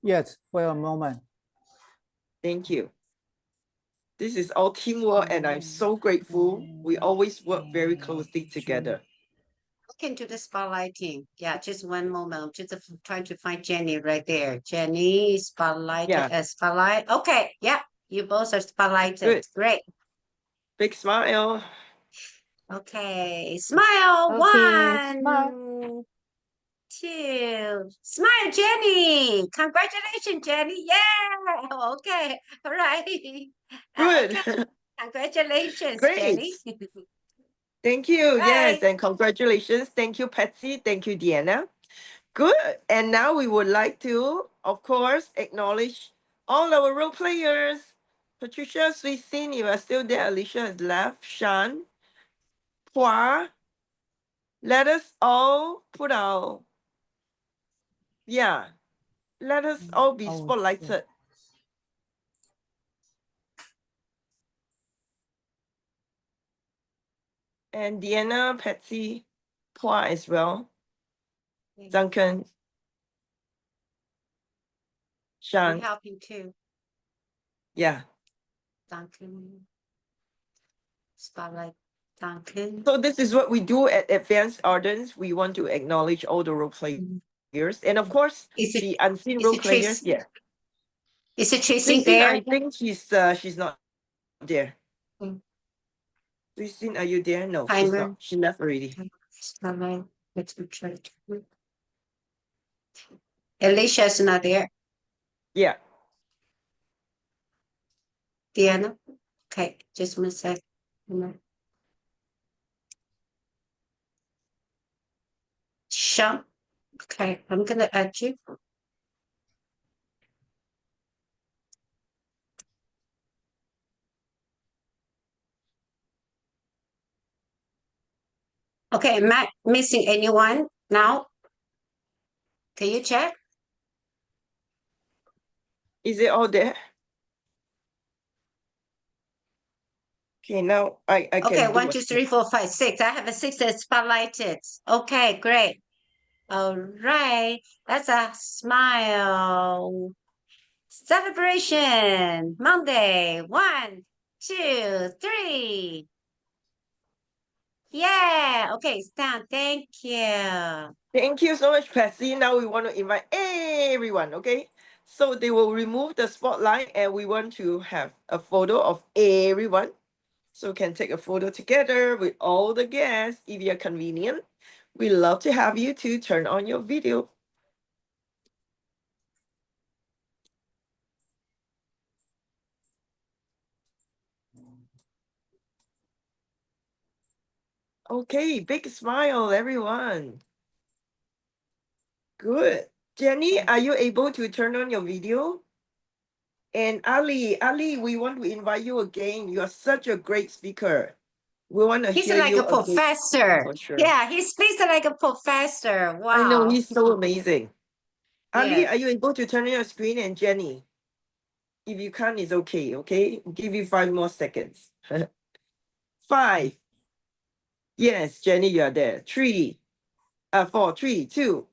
Yes, for a moment. Thank you. This is all teamwork, and I'm so grateful. We always work very closely together. Look into the spotlighting. Yeah, just one moment. I'm just trying to find Jenny right there. Jenny, spotlighted Yeah. spotlight. Okay, yeah, you both are spotlighted. Good. Great. Big smile. Okay, smile. Okay, One, smile. two. Smile, Jenny. Congratulations, Jenny. Yeah. Okay. All right. Good. Okay. Congratulations, Great. Jenny. Thank you. Yes, Bye. and congratulations. Thank you, Patsy. Thank you, Deanna. Good. And now we would like to, of course, acknowledge all our role players. Patricia, Suisin, you are still there. Alicia has left. Shan, Hua. Let us all put our, yeah, let us all be spotlighted. And Deanna, Patsy, Hua as well. Duncan, We're Shan. helping too. Yeah. Duncan. Spotlight. Duncan. So this is what we do at Advanced Ardents. We want to acknowledge all the role players. And of course, the unseen role players. Yeah. Is it Tracy Suisin, there? I think she's not there. Suisin, are you there? No, she's Timer. not. She left already. Spotlight. Let's try to. Alicia's not there. Yeah. Diana. Okay, just one sec. Sean. Okay, I'm gonna add you. Okay, am I missing anyone now? Can you check? Is it all there? Okay, now I can Okay, do 1, a 2, 3, 4, 5, 6. I have a 6 that's spotlighted. Okay, great. All right, that's a smile. Celebration. Monday. 1, 2, 3. Yeah. Okay, stand. Thank you. Thank you so much, Patsy. Now we want to invite everyone, okay? So they will remove the spotlight and we want to have a photo of everyone. So we can take a photo together with all the guests if you're convenient. We love to have you to turn on your video. Okay, big smile, everyone. Good. Jenny, are you able to turn on your video? And Ali, we want to invite you again. You are such a great speaker. We want to He's hear like you a professor. for sure. Yeah, he speaks like a professor. Wow. I know, he's so amazing. Ali, Yes. are you able to turn on your screen? And Jenny, if you can't, it's okay, okay? I'll give you 5 more seconds. 5. Yes, Jenny, you are there. 3, 4, 3, 2.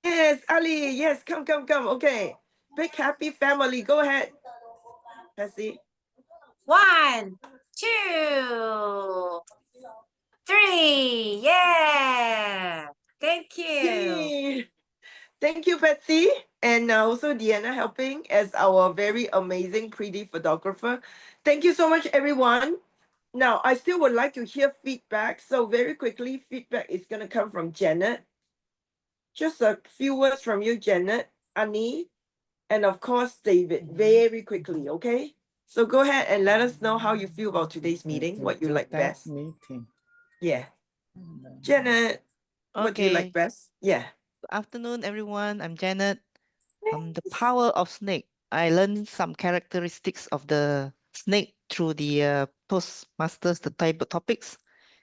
Yes, Ali, yes, come. Okay. Big happy family. Go ahead. Patsy. 1, 2, 3. Yeah. Thank you. Yay. Thank you, Betsy. And also Deanna helping as our very amazing pretty photographer. Thank you so much, everyone. Now, I still would like to hear feedback. So very quickly, feedback is going to come from Janet. Just a few words from you, Janet, Annie, and of course, David, very quickly, okay? So go ahead and let us know how you feel about today's meeting, what you like best. Meeting. Yeah. Janet, what do you like Okay. best? Yeah. Good afternoon, everyone. I'm Janet. The power of snake. I learned some characteristics of the snake through the Toastmasters, the table topics.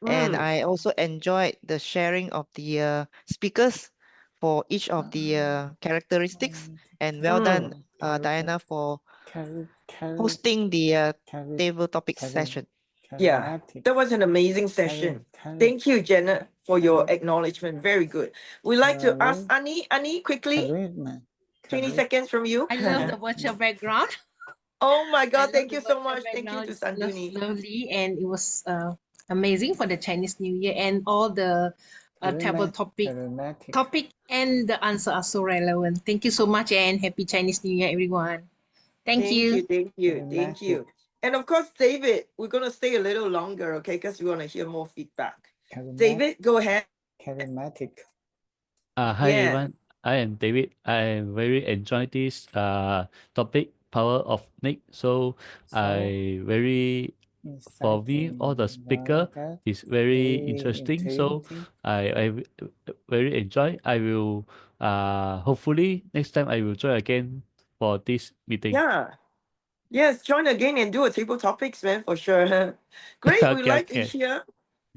And I also enjoyed the sharing of the speakers for each of the characteristics. And well done, Diana, for hosting the table topics session. Yeah, that was an amazing session. Thank you, Janet, for your acknowledgement. Very good. We'd like to ask Annie. Annie, quickly, 20 seconds from you. I love the virtual background. Oh my I God, love thank the you so virtual much. Thank you background. to It's Sanduni. lovely, and it was amazing for the Chinese New Year, and all the table topic and the answer are so relevant. Thank you so much, and happy Chinese New Year, everyone. Thank you. Thank you. And of course, David, we're going to stay a little longer, okay? Because we want to hear more feedback. David, go ahead. Charismatic. Hi Yeah. everyone, I am David. I very enjoy this topic, power of Nick. So I very for me all the speaker is very interesting. So I very enjoy. I will hopefully next time I will join again for this meeting. Yeah. Yes, join again and do a table topics, man, for sure. Great. We'd like to Okay. hear.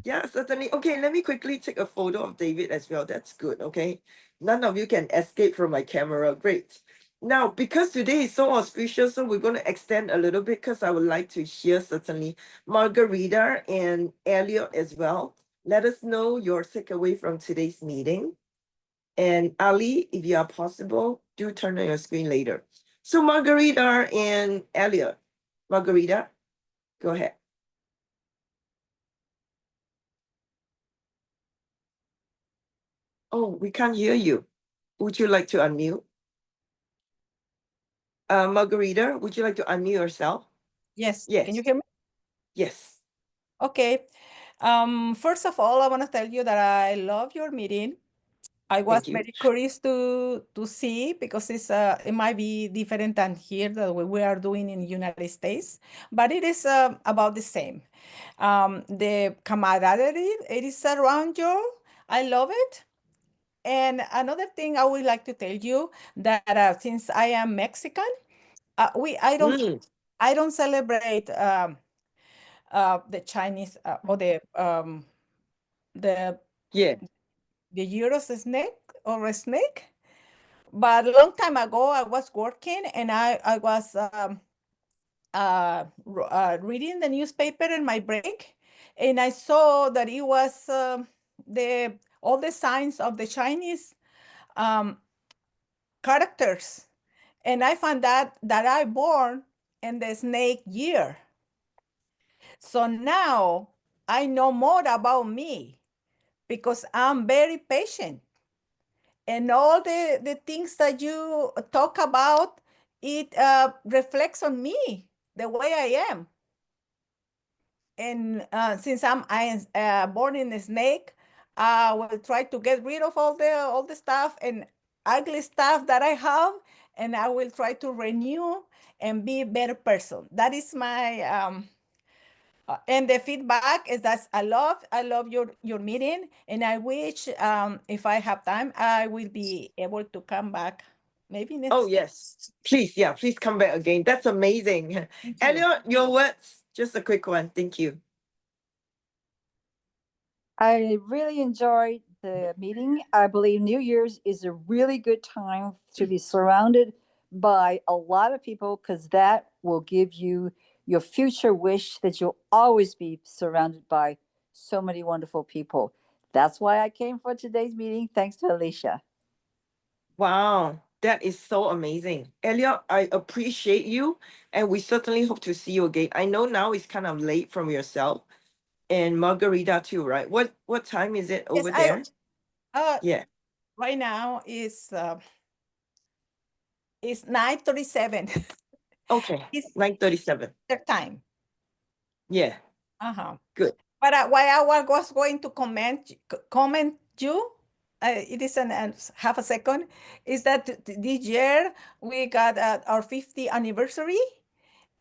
Yeah, certainly. Okay, let me quickly take a photo of David as well. That's good. Okay. None of you can escape from my camera. Great. Now, because today is so auspicious, so we're going to extend a little bit because I would like to hear certainly Margarita and Elliot as well. Let us know your takeaway from today's meeting. And Ali, if you are possible, do turn on your screen later. So Margarita and Elliot. Margarita, go ahead. Oh, we can't hear you. Would you like to unmute? Margarita, would you like to unmute yourself? Yes. Yes. Can you hear me? Yes. Okay. First of all, I want to tell you that I love your meeting. I was Thank you. very curious to see, because it might be different than here that we are doing in the United States, but it is about the same. The camaraderie, it is around you. I love it. And another thing I would like to tell you that since I am Mexican, I don't celebrate the Chinese or the year of the snake or a snake. But a long time ago, I was working and I was reading the newspaper in my break, and I saw that it was all the signs of the Chinese characters, and I found that I born in the snake year. So now I know more about me because I'm very patient. And all the things that you talk about, it reflects on me, the way I am. And since I born in a snake, I will try to get rid of all the stuff and ugly stuff that I have, and I will try to renew and be a better person. That is my and the feedback is that I love your meeting, and I wish if I have time, I will be able to come back. Maybe next. Oh yes, please, yeah, please come back again. That's amazing. Elliot, your words, just a quick one. Thank you. I really enjoyed the meeting. I believe New Year's is a really good time to be surrounded by a lot of people, because that will give you your future wish that you'll always be surrounded by so many wonderful people. That's why I came for today's meeting. Thanks to Alicia. Wow, that is so amazing. Elliot, I appreciate you, and we certainly hope to see you again. I know now it's kind of late from yourself, and Margarita too, right? What time is it over there? Yeah. right now is 9:37. Okay, It's 9:37. the time. Yeah, good. But what I was going to comment you, it is half a second, is that this year we got our 50th anniversary,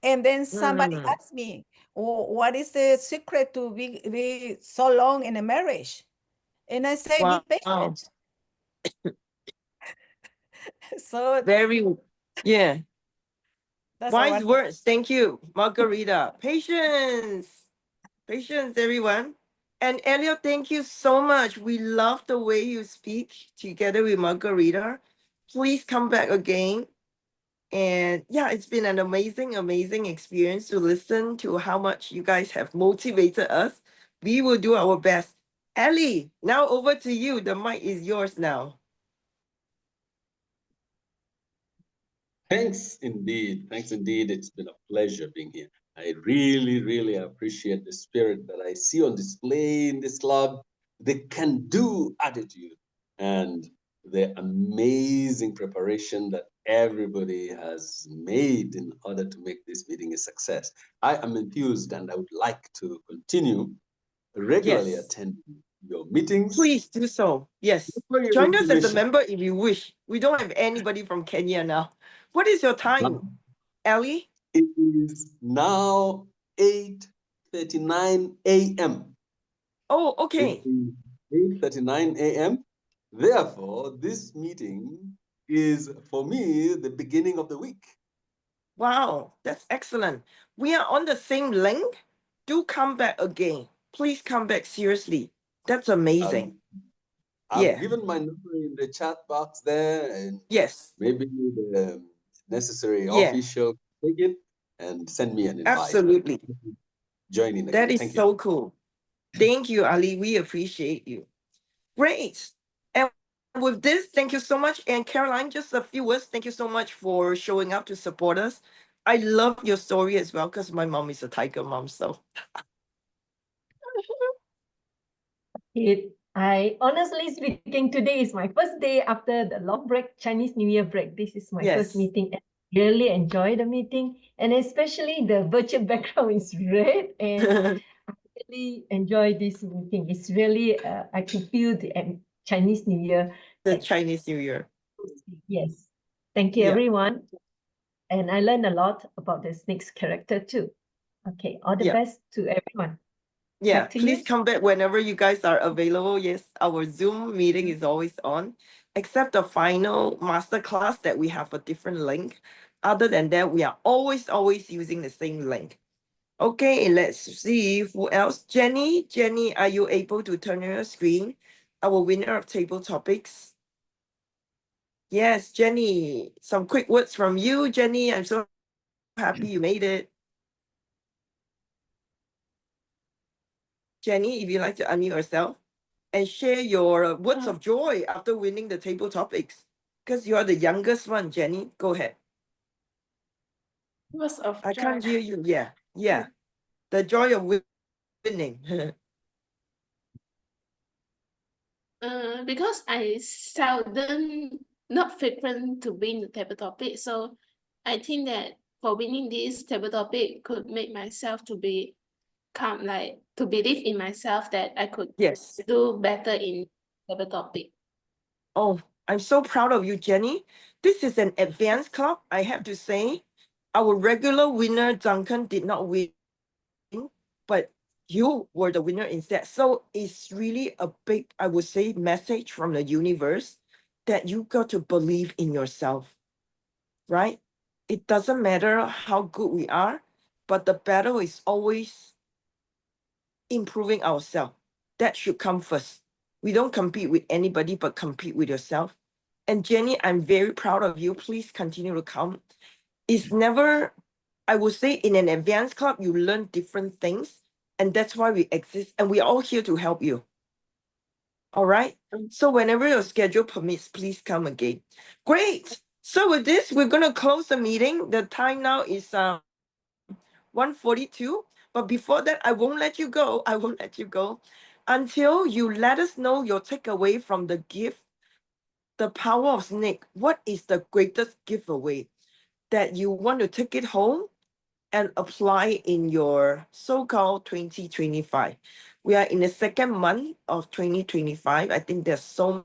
and then somebody asked me, what is the secret to be so long in a marriage? And I say, be patient. So very, yeah. That's Wise words. Thank you, Margarita. Patience. Patience, everyone. And Elliot, thank you so much. We love the way you speak together with Margarita. Please come back again. And yeah, it's been an amazing experience to listen to how much you guys have motivated us. We will do our best. Ellie, now over to you. The mic is yours now. Thanks indeed. Thanks indeed. It's been a pleasure being here. I really appreciate the spirit that I see on display in this club, the can-do attitude, and the amazing preparation that everybody has made in order to make this meeting a success. I am enthused and I would like to continue regularly attending your meetings. Please do so. Yes. Join us as a member if you wish. We don't have anybody from Kenya now. What is your time, Ellie? It is now 8:39 a.m. Oh, okay. 8:39 a.m. Therefore, this meeting is, for me, the beginning of the week. Wow, that's excellent. We are on the same link. Do come back again. Please come back seriously. That's amazing. I've given my number in the chat box there, and maybe the necessary official take it and send me an invite. Absolutely. Joining again. That is Thank so you. cool. Thank you, Ali. We appreciate you. Great. And with this, thank you so much. And Caroline, just a few words. Thank you so much for showing up to support us. I love your story as well because my mom is a tiger mom. So I honestly speaking, today is my first day after the long break, Chinese New Year break. This is my first meeting. And I really enjoy the meeting, and especially the virtual background is red, and I really enjoy this meeting. It's really I can feel the Chinese New Year. The Chinese New Year. Yes. Thank you, everyone. And I learned a lot about the snake's character too. Okay, all the best to everyone. Yeah, please come back whenever you guys are available. Yes, our Zoom meeting is always on, except the final master class that we have a different link. Other than that, we are always using the same link. Okay, let's see who else. Jenny, are you able to turn on your screen? Our winner of table topics. Yes, Jenny, some quick words from you, Jenny. I'm so happy you made it. Jenny, if you'd like to unmute yourself and share your words of joy after winning the table topics, because you are the youngest one, Jenny. Go ahead. Words of I joy. can't hear you. Yeah. The joy of winning. Because I seldom, not frequent to win the table topic, so I think that for winning this table topic could make myself to be to believe in myself that I could do better in table topic. Oh, I'm so proud of you, Jenny. This is an advanced club, I have to say. Our regular winner, Duncan, did not win, but you were the winner instead. So it's really a big, I would say, message from the universe that you got to believe in yourself, right? It doesn't matter how good we are, but the battle is always improving ourselves. That should come first. We don't compete with anybody, but compete with yourself. And Jenny, I'm very proud of you. Please continue to come. It's never, I would say, in an advanced club, you learn different things. And that's why we exist. And we're all here to help you. All right? So whenever your schedule permits, please come again. Great. So with this, we're going to close the meeting. The time now is 1:42. But before that, I won't let you go. I won't let you go until you let us know your takeaway from the gift the power of snake. What is the greatest giveaway that you want to take it home and apply in your so-called 2025? We are in the second month of 2025. I think there's so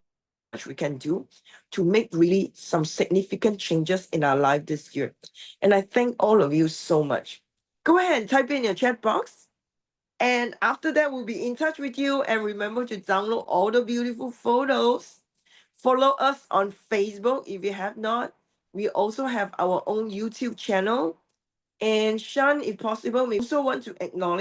much we can do to make really some significant changes in our life this year. And I thank all of you so much. Go ahead and type in your chat box. And after that, we'll be in touch with you. And remember to download all the beautiful photos. Follow us on Facebook if you have not. We also have our own YouTube channel. And Sean, if possible, we also want to acknowledge